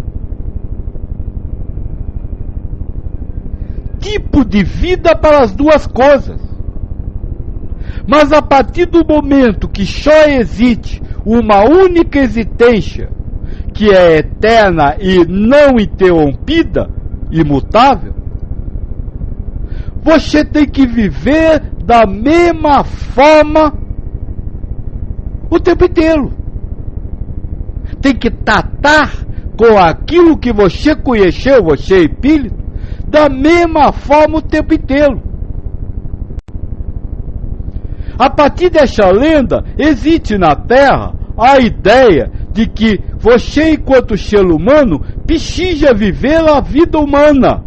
tipo de vida para as duas coisas. Mas a partir do momento que só existe uma única existência, que é eterna e não interrompida, imutável, você tem que viver da mesma forma o tempo inteiro. Tem que tratar com aquilo que você conheceu, você espírito, da mesma forma o tempo inteiro. A partir dessa lenda, existe na Terra a ideia de que você, enquanto ser humano, precisa viver a vida humana.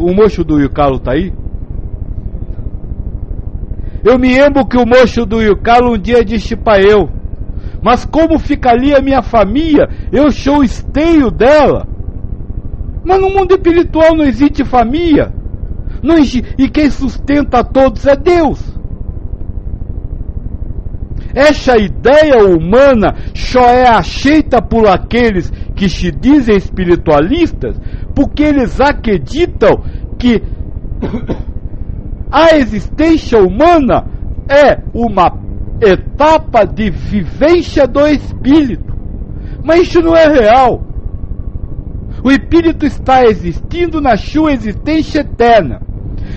O moço do Yucalo está aí? Eu me lembro que o moço do Yucalo um dia disse para eu: mas como ficaria a minha família? Eu sou o esteio dela. Mas no mundo espiritual não existe família. Não existe, e quem sustenta todos é Deus. Essa ideia humana só é aceita por aqueles que se dizem espiritualistas, porque eles acreditam que a existência humana é uma etapa de vivência do espírito. Mas isso não é real. O espírito está existindo na sua existência eterna,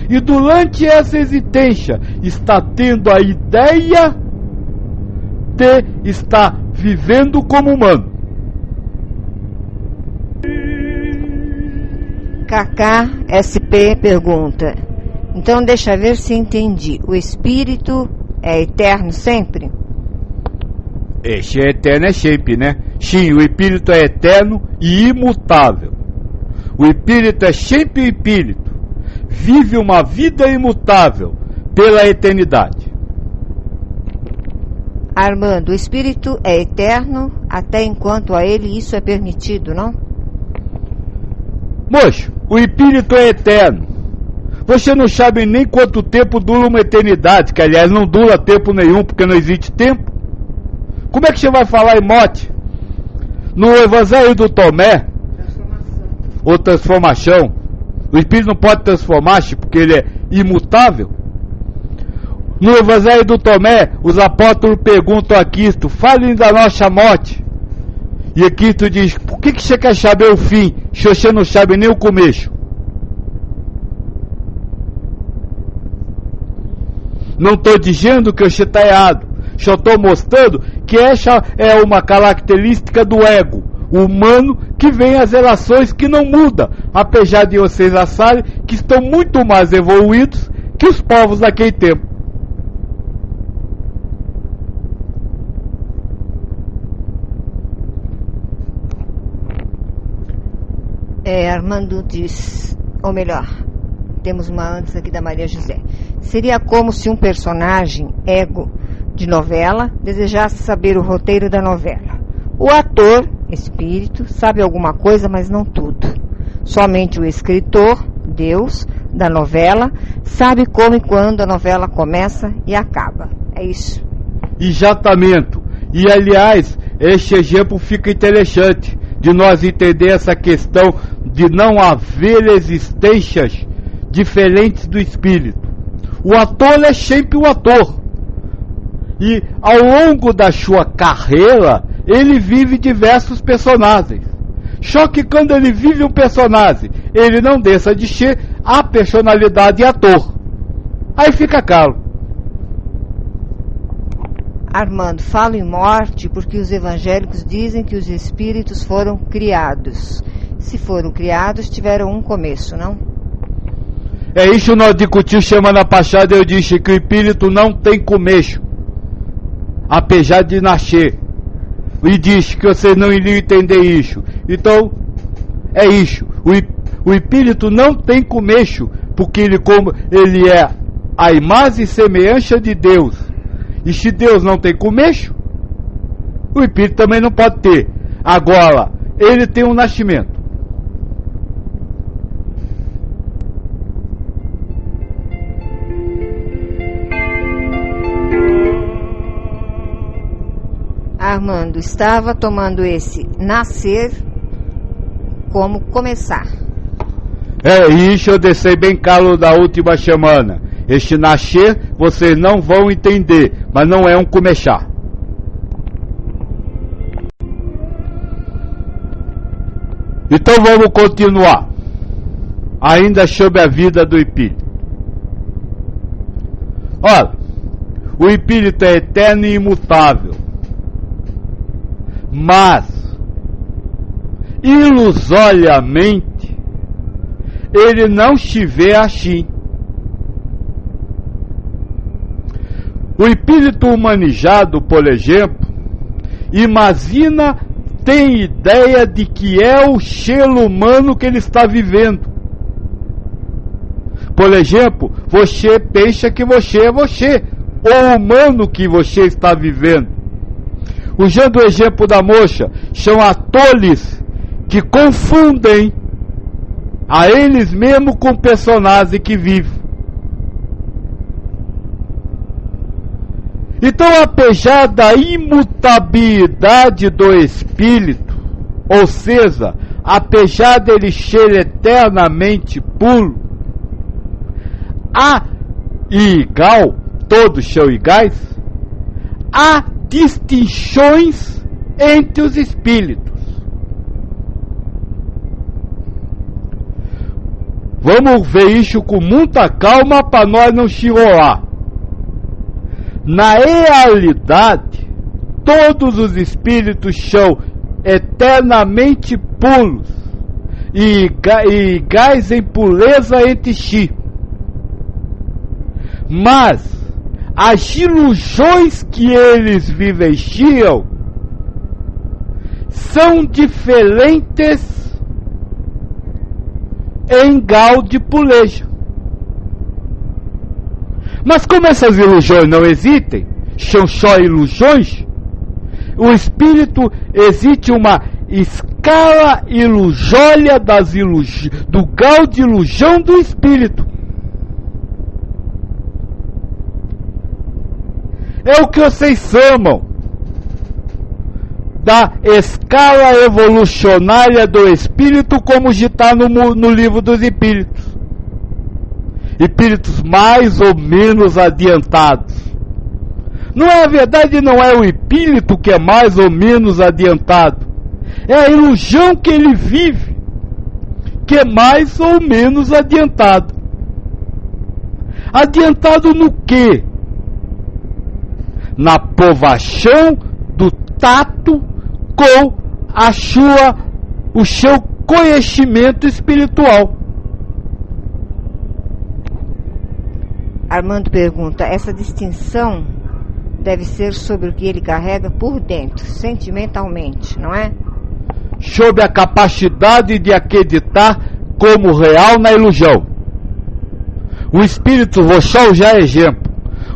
e durante essa existência está tendo a ideia de estar vivendo como humano. KKSP pergunta: então deixa ver se entendi. O espírito é eterno sempre? Este é eterno é shape, né? Sim, o espírito é eterno e imutável. O espírito é sempre o espírito. Vive uma vida imutável pela eternidade. Armando, o espírito é eterno até enquanto a ele isso é permitido, não? Moço, o espírito é eterno. Você não sabe nem quanto tempo dura uma eternidade, que aliás não dura tempo nenhum, porque não existe tempo. Como é que você vai falar em morte? No Evangelho do Tomé, ou transformação, o espírito não pode transformar-se porque ele é imutável. No Evangelho do Tomé, os apóstolos perguntam a Cristo: falem da nossa morte. E Cristo diz: por que você quer saber o fim, se você não sabe nem o começo? Não estou dizendo que você está errado, só estou mostrando que essa é uma característica do ego humano que vem as relações que não mudam, apesar de vocês acharem que estão muito mais evoluídos que os povos daquele tempo. Armando diz, ou melhor, temos uma antes aqui da Maria José. Seria como se um personagem, ego, de novela, desejasse saber o roteiro da novela. O ator, espírito, sabe alguma coisa, mas não tudo. Somente o escritor, Deus, da novela, sabe como e quando a novela começa e acaba. É isso. Exatamente. E, aliás, este exemplo fica interessante de nós entender essa questão de não haver existências diferentes do espírito. O ator é sempre o ator. E ao longo da sua carreira, ele vive diversos personagens. Só que quando ele vive um personagem, ele não deixa de ser a personalidade ator. Aí fica claro. Armando, falo em morte porque os evangélicos dizem que os espíritos foram criados. Se foram criados, tiveram um começo, não? É isso nós discutimos semana passada. Eu disse que o espírito não tem começo, apesar de nascer. E disse que vocês não iriam entender isso. Então, é isso. O espírito não tem começo, porque ele é a imagem e semelhança de Deus. E se Deus não tem começo, o espírito também não pode ter. Agora, ele tem um nascimento. Armando, estava tomando esse nascer como começar. Isso eu deixei bem claro da última semana. Este nascer vocês não vão entender, mas não é um começar. Então vamos continuar. Ainda sobre a vida do espírito. Olha, o espírito é eterno e imutável. Mas, ilusoriamente, ele não se vê assim. O espírito humanizado, por exemplo, imagina, tem ideia de que é o ser humano que ele está vivendo. Por exemplo, você pensa que você é você, o humano que você está vivendo. Usando o exemplo da moça, são atores que confundem a eles mesmos com o personagem que vive. Então, apesar da imutabilidade do espírito, ou seja, apesar dele ser eternamente puro, há igual, todos são iguais, há distinções entre os espíritos. Vamos ver isso com muita calma para nós não se enrolar. Na realidade, todos os espíritos são eternamente puros e gás em pureza entre si. Mas as ilusões que eles vivenciam são diferentes em grau de pureza. Mas como essas ilusões não existem, são só ilusões, o espírito existe uma escala ilusória do grau de ilusão do espírito. É o que vocês chamam da escala evolucionária do espírito, como está no livro dos espíritos. Espíritos mais ou menos adiantados. Não é a verdade, não é o espírito que é mais ou menos adiantado. É a ilusão que ele vive, que é mais ou menos adiantado. Adiantado no quê? Na provação do tato com o seu conhecimento espiritual. Armando pergunta, essa distinção deve ser sobre o que ele carrega por dentro, sentimentalmente, não é? Sobre a capacidade de acreditar como real na ilusão. O espírito, vou só usar exemplo.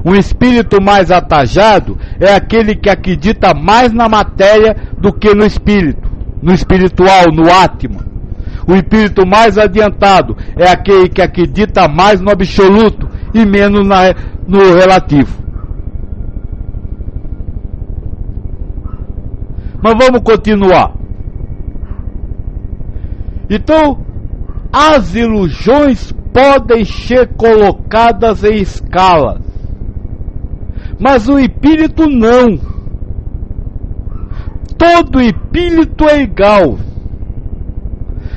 Um espírito mais atajado é aquele que acredita mais na matéria do que no espírito, no espiritual, no átma. O espírito mais adiantado é aquele que acredita mais no absoluto e menos no relativo. Mas vamos continuar. Então, as ilusões podem ser colocadas em escalas, mas o espírito não. Todo espírito é igual,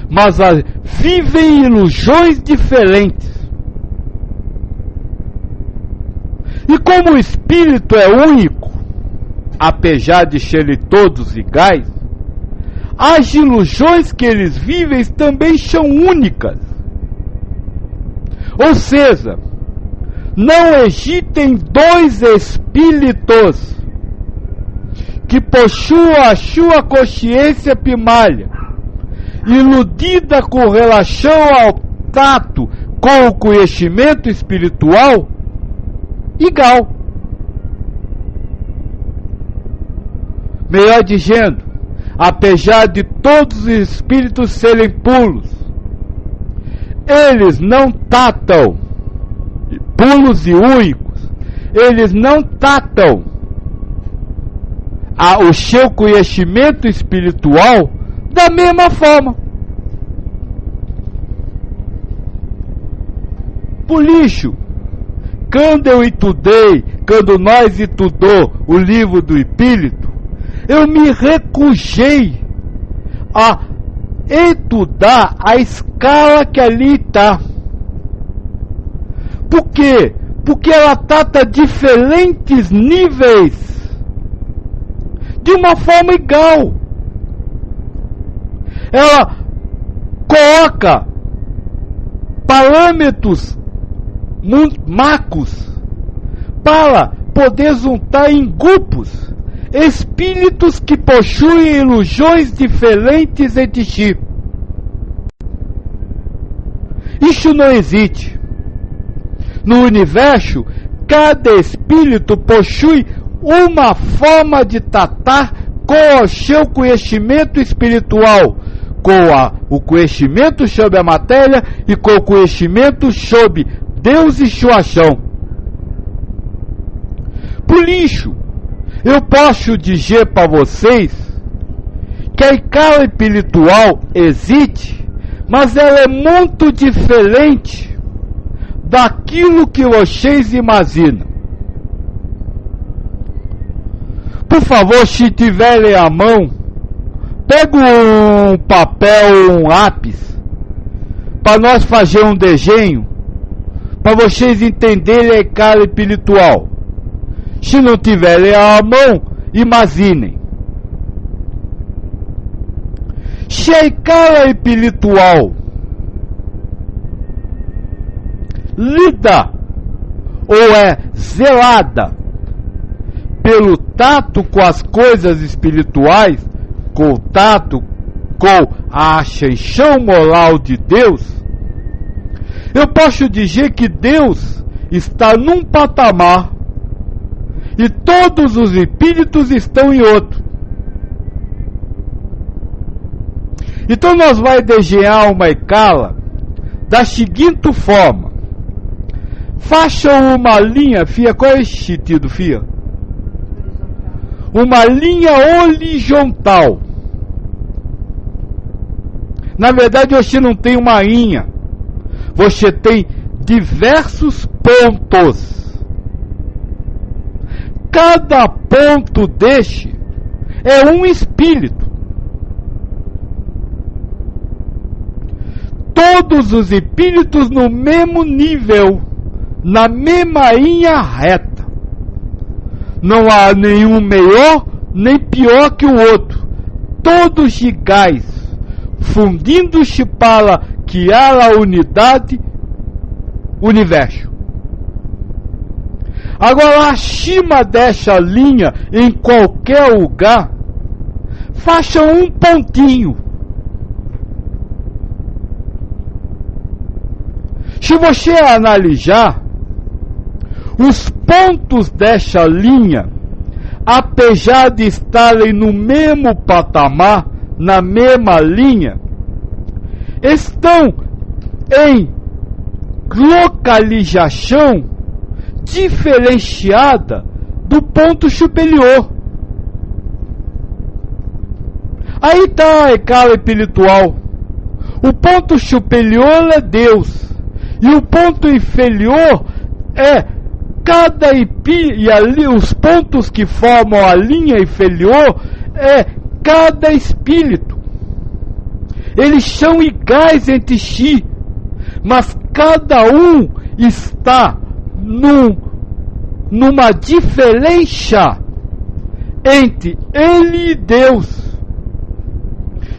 mas vivem ilusões diferentes. E como o espírito é único, apesar de serem todos iguais, as ilusões que eles vivem também são únicas. Ou seja, não existem dois espíritos que possuam a sua consciência primária, iludida com relação ao tato com o conhecimento espiritual, igual. Melhor dizendo, apesar de todos os espíritos serem puros, eles não tatam, puros e únicos, eles não tatam o seu conhecimento espiritual da mesma forma. Por lixo, quando nós estudou o livro do Espírito, eu me recusei a estudar a escala que ali está. Por quê? Porque ela trata diferentes níveis de uma forma igual. Ela coloca parâmetros macros para poder juntar em grupos espíritos que possuem ilusões diferentes entre si. Isso não existe. No universo, cada espírito possui uma forma de tratar com o seu conhecimento espiritual, com o conhecimento sobre a matéria e com o conhecimento sobre Deus e sua ação. Por isso, eu posso dizer para vocês que a escala espiritual existe, mas ela é muito diferente daquilo que vocês imaginam. Por favor, se tiverem à mão, pega um papel, um lápis, para nós fazer um desenho, para vocês entenderem a escala espiritual. Se não tiverem à mão, imaginem. Se a escala espiritual lida ou é zelada pelo tato com as coisas espirituais, com o tato com a ascensão moral de Deus, eu posso dizer que Deus está num patamar e todos os espíritos estão em outro. Então nós vamos desenhar uma escala da seguinte forma. Façam uma linha, fia, qual é esse sentido, fia? Uma linha horizontal. Na verdade, você não tem uma linha. Você tem diversos pontos. Cada ponto deste é um espírito. Todos os espíritos no mesmo nível, na mesma linha reta. Não há nenhum melhor nem pior que o outro. Todos iguais, fundindo-se para criar a unidade, universo. Agora, acima dessa linha, em qualquer lugar, façam um pontinho. Se você analisar, os pontos dessa linha, apesar de estarem no mesmo patamar, na mesma linha, estão em localização diferenciada do ponto superior. Aí está a escala espiritual. O ponto superior é Deus. E o ponto inferior é cada e ali os pontos que formam a linha inferior é cada espírito. Eles são iguais entre si, mas cada um está numa diferença entre ele e Deus.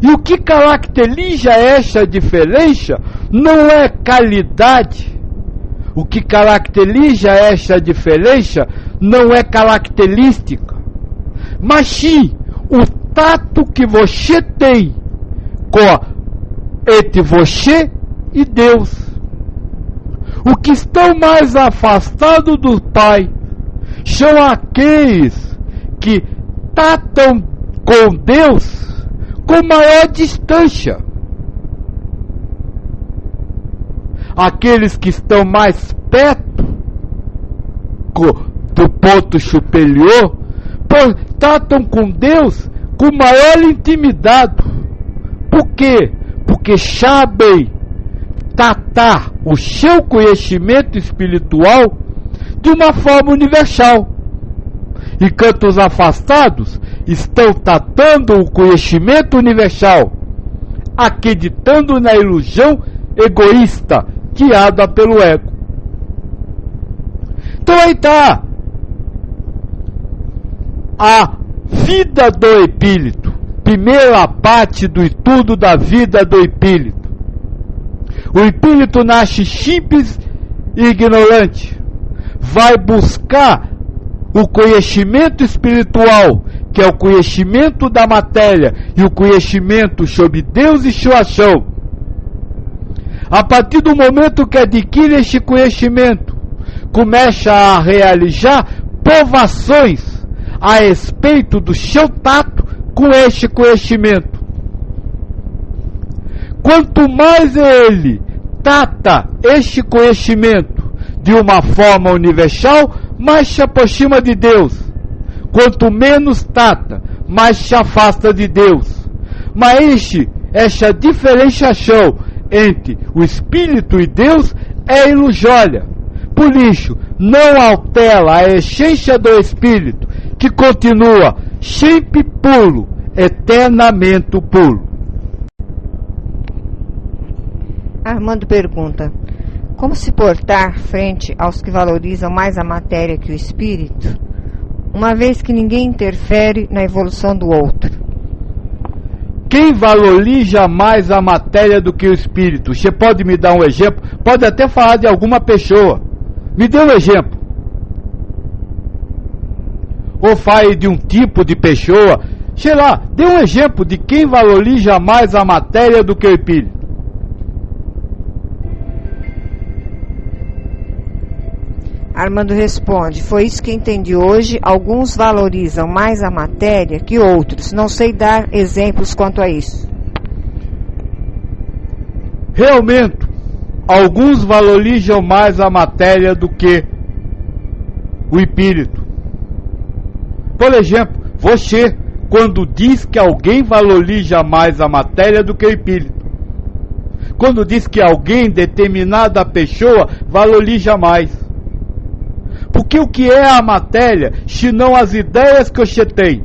E o que caracteriza essa diferença não é qualidade. O que caracteriza essa diferença não é característica, mas sim o tato que você tem entre você e Deus. O que estão mais afastados do Pai são aqueles que tratam com Deus com maior distância. Aqueles que estão mais perto do ponto superior tratam com Deus com maior intimidade. Por quê? Porque sabem tratar o seu conhecimento espiritual de uma forma universal. Enquanto os afastados estão tratando o conhecimento universal, acreditando na ilusão egoísta criada pelo ego. Então aí está a vida do espírito, primeira parte do estudo da vida do espírito. O espírito nasce simples e ignorante, vai buscar o conhecimento espiritual, que é o conhecimento da matéria e o conhecimento sobre Deus e sua ação. A partir do momento que adquire este conhecimento, começa a realizar provações a respeito do seu tato com este conhecimento. Quanto mais ele trata este conhecimento de uma forma universal, mais se aproxima de Deus. Quanto menos trata, mais se afasta de Deus. Mas essa diferenciação entre o Espírito e Deus é ilusória. Por isso, não altera a essência do Espírito, que continua sempre puro, eternamente puro. Armando pergunta: como se portar frente aos que valorizam mais a matéria que o espírito, uma vez que ninguém interfere na evolução do outro? Quem valoriza mais a matéria do que o espírito? Você pode me dar um exemplo? Pode até falar de alguma pessoa. Me dê um exemplo. Ou fale de um tipo de pessoa. Sei lá, dê um exemplo de quem valoriza mais a matéria do que o espírito. Armando responde: foi isso que entendi hoje. Alguns valorizam mais a matéria que outros. Não sei dar exemplos quanto a isso. Realmente, alguns valorizam mais a matéria do que o espírito. Por exemplo, você, quando diz que alguém valoriza mais a matéria do que o espírito. Quando diz que alguém, determinada pessoa, valoriza mais. Porque o que é a matéria, se não as ideias que você tem?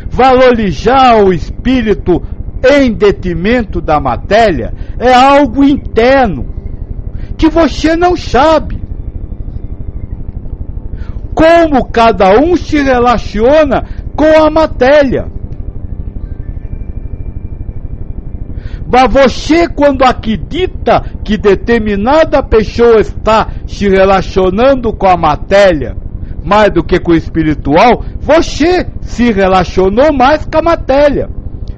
Valorizar o espírito em detrimento da matéria é algo interno, que você não sabe. Como cada um se relaciona com a matéria. Mas você, quando acredita que determinada pessoa está se relacionando com a matéria mais do que com o espiritual, você se relacionou mais com a matéria,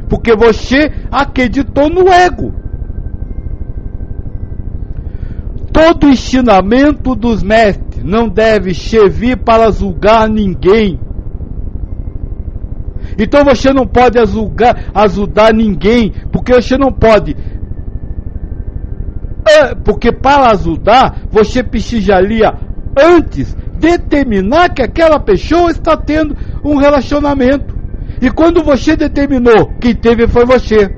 porque você acreditou no ego. Todo ensinamento dos mestres não deve servir para julgar ninguém. Então você não pode ajudar ninguém, porque você não pode. Porque para ajudar, você precisaria antes determinar que aquela pessoa está tendo um relacionamento. E quando você determinou, quem teve foi você.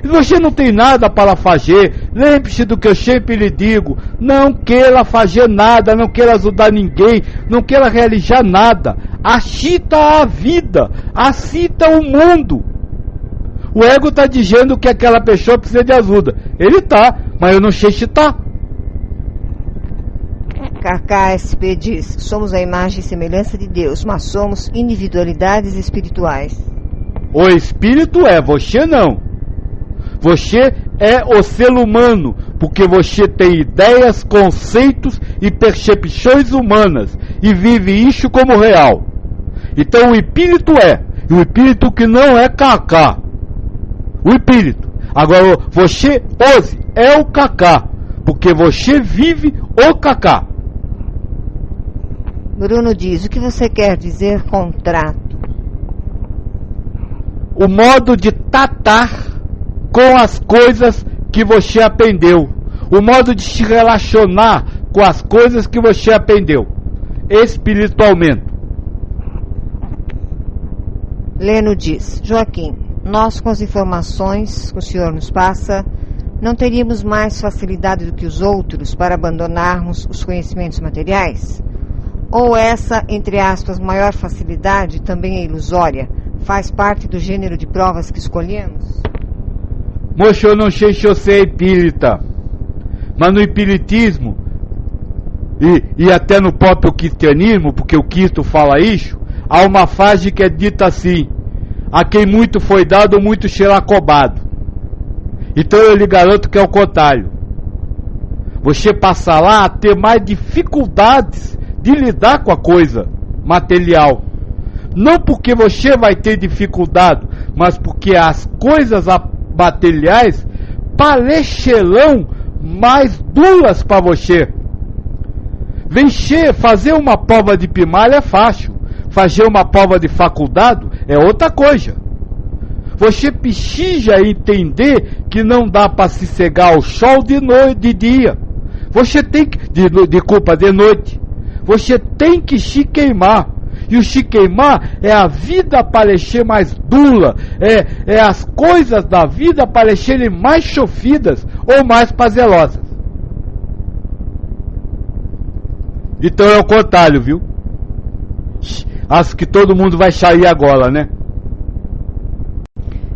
E você não tem nada para fazer. Lembre-se do que eu sempre lhe digo: não queira fazer nada, não queira ajudar ninguém, não queira realizar nada. Aceita a vida, aceita o mundo. O ego está dizendo que aquela pessoa precisa de ajuda. Ele está, mas eu não sei se está. KKSP diz: somos a imagem e semelhança de Deus, mas somos individualidades espirituais. O espírito é, você não. Você é o ser humano, porque você tem ideias, conceitos e percepções humanas e vive isso como real. Então o espírito é, e o espírito que não é KK. O espírito. Agora você hoje é o KK, porque você vive o KK. Bruno diz: o que você quer dizer contrato? O modo de tratar com as coisas que você aprendeu. O modo de se relacionar com as coisas que você aprendeu espiritualmente. Leno diz: Joaquim, nós com as informações que o senhor nos passa, não teríamos mais facilidade do que os outros para abandonarmos os conhecimentos materiais? Ou essa, entre aspas, maior facilidade também é ilusória? Faz parte do gênero de provas que escolhemos? Moço, eu não sei se você é espírita, mas no espiritismo e até no próprio cristianismo, porque o Cristo fala isso, há uma frase que é dita assim: a quem muito foi dado, muito será cobrado. Então eu lhe garanto que é o contrário. Você passará a ter mais dificuldades de lidar com a coisa material. Não porque você vai ter dificuldade, mas porque as coisas materiais parecerão mais duras para você. Vencer, fazer uma prova de primária é fácil. Fazer uma prova de faculdade é outra coisa. Você precisa entender que não dá para se cegar ao sol de noite, de dia. Você tem que, de noite. Você tem que se queimar. E o se queimar é a vida parecer mais dura, é as coisas da vida parecerem mais sofridas ou mais prazerosas. Então é o contrário, viu? Acho que todo mundo vai sair agora, né?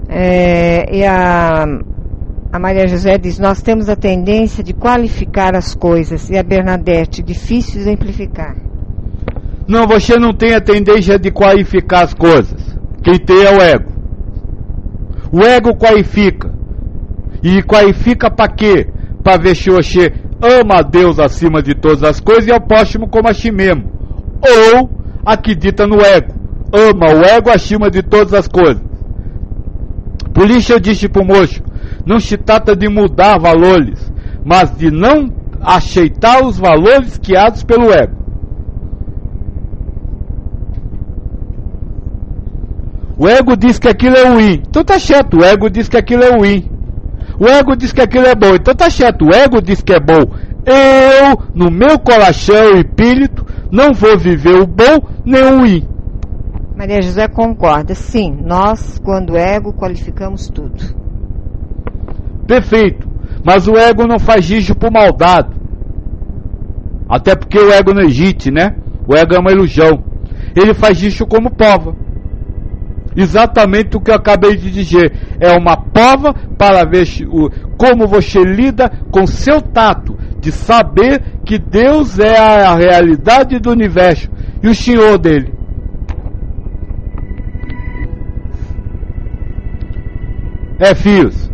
E a Maria José diz: nós temos a tendência de qualificar as coisas. E a Bernadette: difícil exemplificar. Não, você não tem a tendência de qualificar as coisas. Quem tem é o ego. O ego qualifica. E qualifica para quê? Para ver se você ama a Deus acima de todas as coisas e ao próximo como a si mesmo. Ou acredita no ego. Ama o ego acima de todas as coisas. Por isso eu disse para o moço, não se trata de mudar valores, mas de não aceitar os valores criados pelo ego. O ego diz que aquilo é ruim, então tá certo, o ego diz que aquilo é ruim. O ego diz que aquilo é bom, então tá certo, o ego diz que é bom. Eu, no meu coração e espírito, não vou viver o bom nem o ruim. Maria José concorda, sim, nós, quando ego, qualificamos tudo. Perfeito, mas o ego não faz isso por maldade. Até porque o ego não existe, né? O ego é uma ilusão. Ele faz isso como prova. Exatamente o que eu acabei de dizer. É uma prova para ver como você lida com seu tato, de saber que Deus é a realidade do universo e o Senhor dele. Filhos,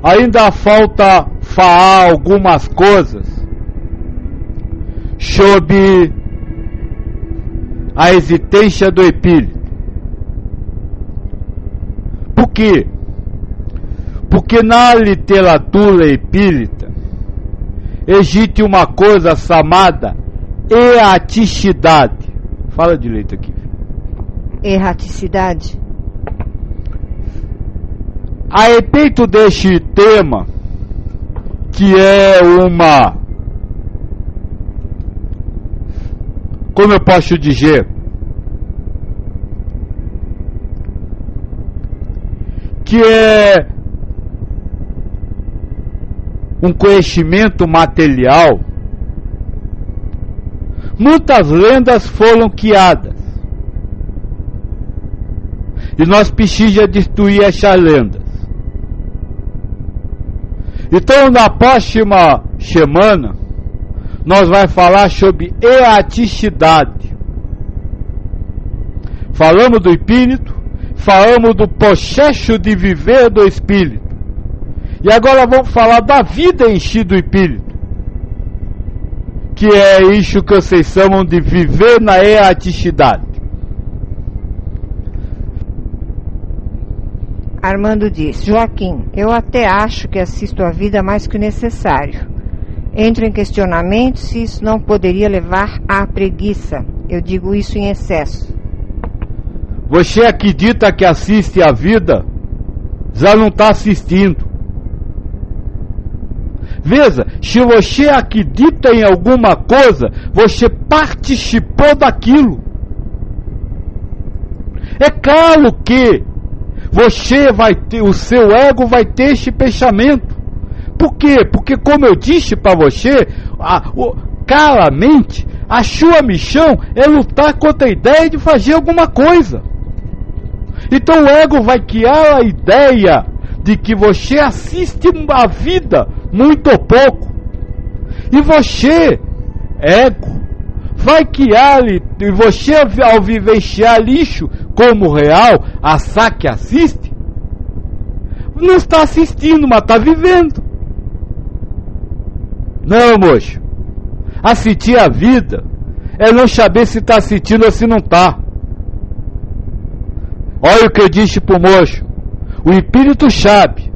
ainda falta falar algumas coisas sobre a existência do espírito. Por quê? Porque na literatura espírita existe uma coisa chamada erraticidade. Fala direito aqui. Erraticidade? A respeito deste tema, que é uma, como eu posso dizer, que é um conhecimento material, muitas lendas foram criadas. E nós precisamos destruir essas lendas. Então, na próxima semana, nós vamos falar sobre erraticidade. Falamos do espírito, falamos do processo de viver do espírito. E agora vamos falar da vida em si do espírito. Que é isso que vocês chamam de viver na erraticidade. Armando diz, Joaquim, eu até acho que assisto a vida mais que o necessário. Entro em questionamento se isso não poderia levar à preguiça. Eu digo isso em excesso. Você acredita que assiste a vida? Já não está assistindo. Veja, se você acredita em alguma coisa, você participou daquilo. É claro que você vai ter, o seu ego vai ter esse pensamento. Por quê? Porque, como eu disse para você, claramente, a sua missão é lutar contra a ideia de fazer alguma coisa. Então o ego vai criar a ideia de que você assiste a vida muito ou pouco. E você, ego, vai criar, e você ao vivenciar lixo como real, achar que assiste, não está assistindo, mas está vivendo. Não, moço. Assistir a vida é não saber se está assistindo ou se não está. Olha o que eu disse pro moço. O espírito sabe.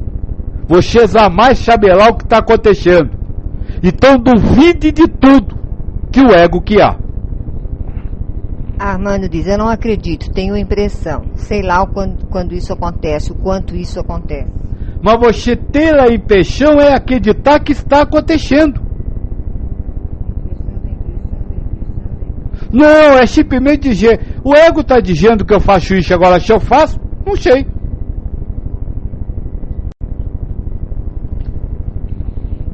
Você jamais saberá o que está acontecendo. Então duvide de tudo que o ego que há. Armando diz, eu não acredito, tenho impressão. Sei lá quando isso acontece, o quanto isso acontece. Mas você ter a impressão é acreditar que está acontecendo. Não, é simplesmente dizer, o ego está dizendo que eu faço isso, agora se eu faço, não sei.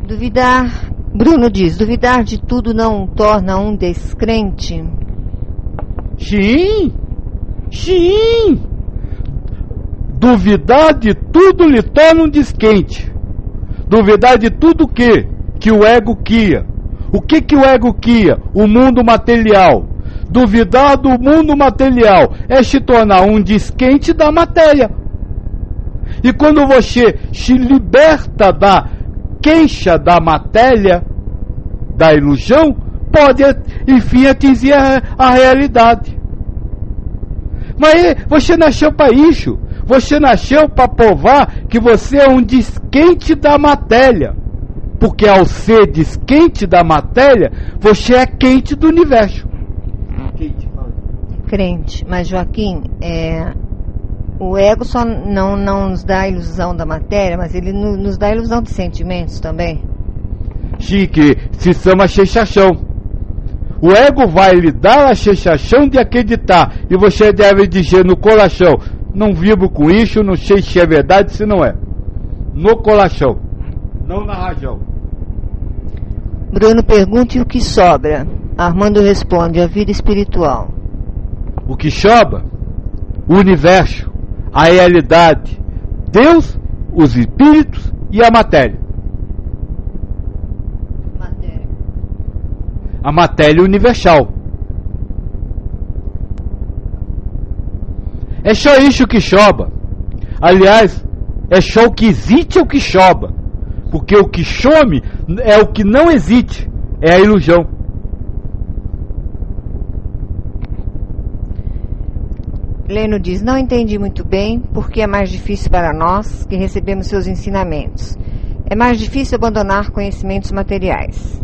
Duvidar, Bruno diz, duvidar de tudo não torna um descrente? Sim, sim. Duvidar de tudo lhe torna um descrente. Duvidar de tudo que o ego cria. O que o ego cria? O mundo material. Duvidar do mundo material é se tornar um desquente da matéria. E quando você se liberta da queixa da matéria, da ilusão, pode, enfim, atingir a realidade. Mas você nasceu para isso. Você nasceu para provar que você é um desquente da matéria. Porque ao ser desquente da matéria, você é quente do universo. Crente. Mas, Joaquim, o ego só não nos dá a ilusão da matéria, mas ele nos dá a ilusão de sentimentos também. Chique, se chama sensação. O ego vai lhe dar a sensação de acreditar. E você deve dizer no coração: não vibro com isso, não sei se é verdade, se não é. No coração, não na razão. Bruno pergunta: e o que sobra? Armando responde: a vida espiritual. O que sobra? O universo, a realidade, Deus, os espíritos e a matéria. A matéria universal. É só isso que sobra. Aliás, é só o que existe o que sobra. Porque o que some é o que não existe. É a ilusão. Leno diz: não entendi muito bem porque é mais difícil para nós que recebemos seus ensinamentos. É mais difícil abandonar conhecimentos materiais.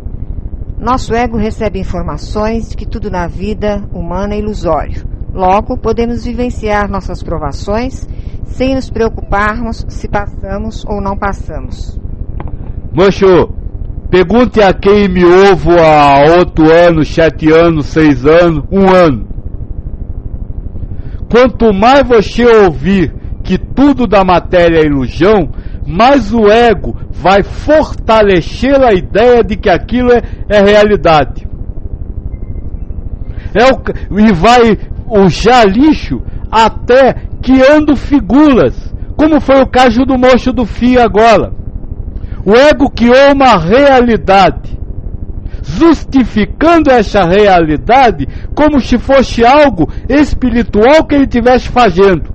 Nosso ego recebe informações de que tudo na vida humana é ilusório. Logo, podemos vivenciar nossas provações sem nos preocuparmos se passamos ou não passamos. Moço, pergunte a quem me ouve há 8 anos, 7 anos, 6 anos, 1 ano. Quanto mais você ouvir que tudo da matéria é ilusão, mais o ego vai fortalecer a ideia de que aquilo é realidade. E vai usar lixo até criando figuras, como foi o caso do moço do fio agora. O ego criou uma realidade, justificando essa realidade como se fosse algo espiritual que ele estivesse fazendo.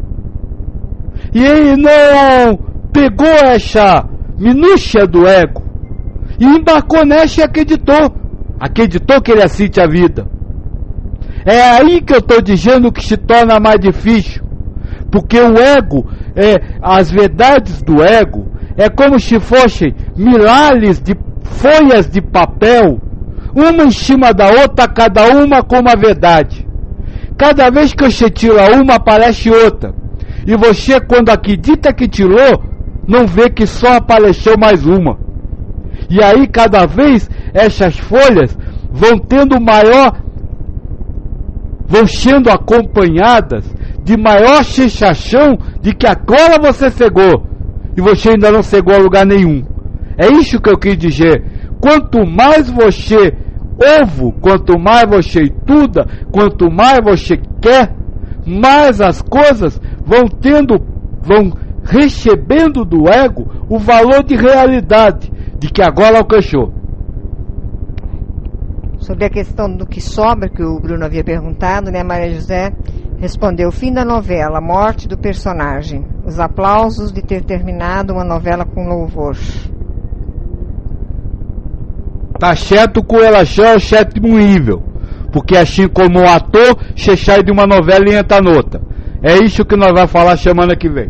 E ele não pegou essa minúcia do ego e embarcou nessa e acreditou que ele assiste a vida. É aí que eu estou dizendo que se torna mais difícil, porque o ego, as verdades do ego é como se fossem milhares de folhas de papel, uma em cima da outra, cada uma com uma verdade. Cada vez que você tira uma, aparece outra. E você, quando acredita que tirou, não vê que só apareceu mais uma. E aí, cada vez, essas folhas vão sendo acompanhadas de maior sensação de que agora você cegou. E você ainda não cegou a lugar nenhum. É isso que eu quis dizer. Quanto mais você ouve, quanto mais você estuda, quanto mais você quer, mais as coisas vão recebendo do ego o valor de realidade, de que agora alcançou. Sobre a questão do que sobra, que o Bruno havia perguntado, né, Maria José respondeu: fim da novela, morte do personagem, os aplausos de ter terminado uma novela com louvor. Tá certo com relação ao 7º nível, porque assim como o ator, você sai de uma novela e entra noutra. É isso que nós vamos falar semana que vem.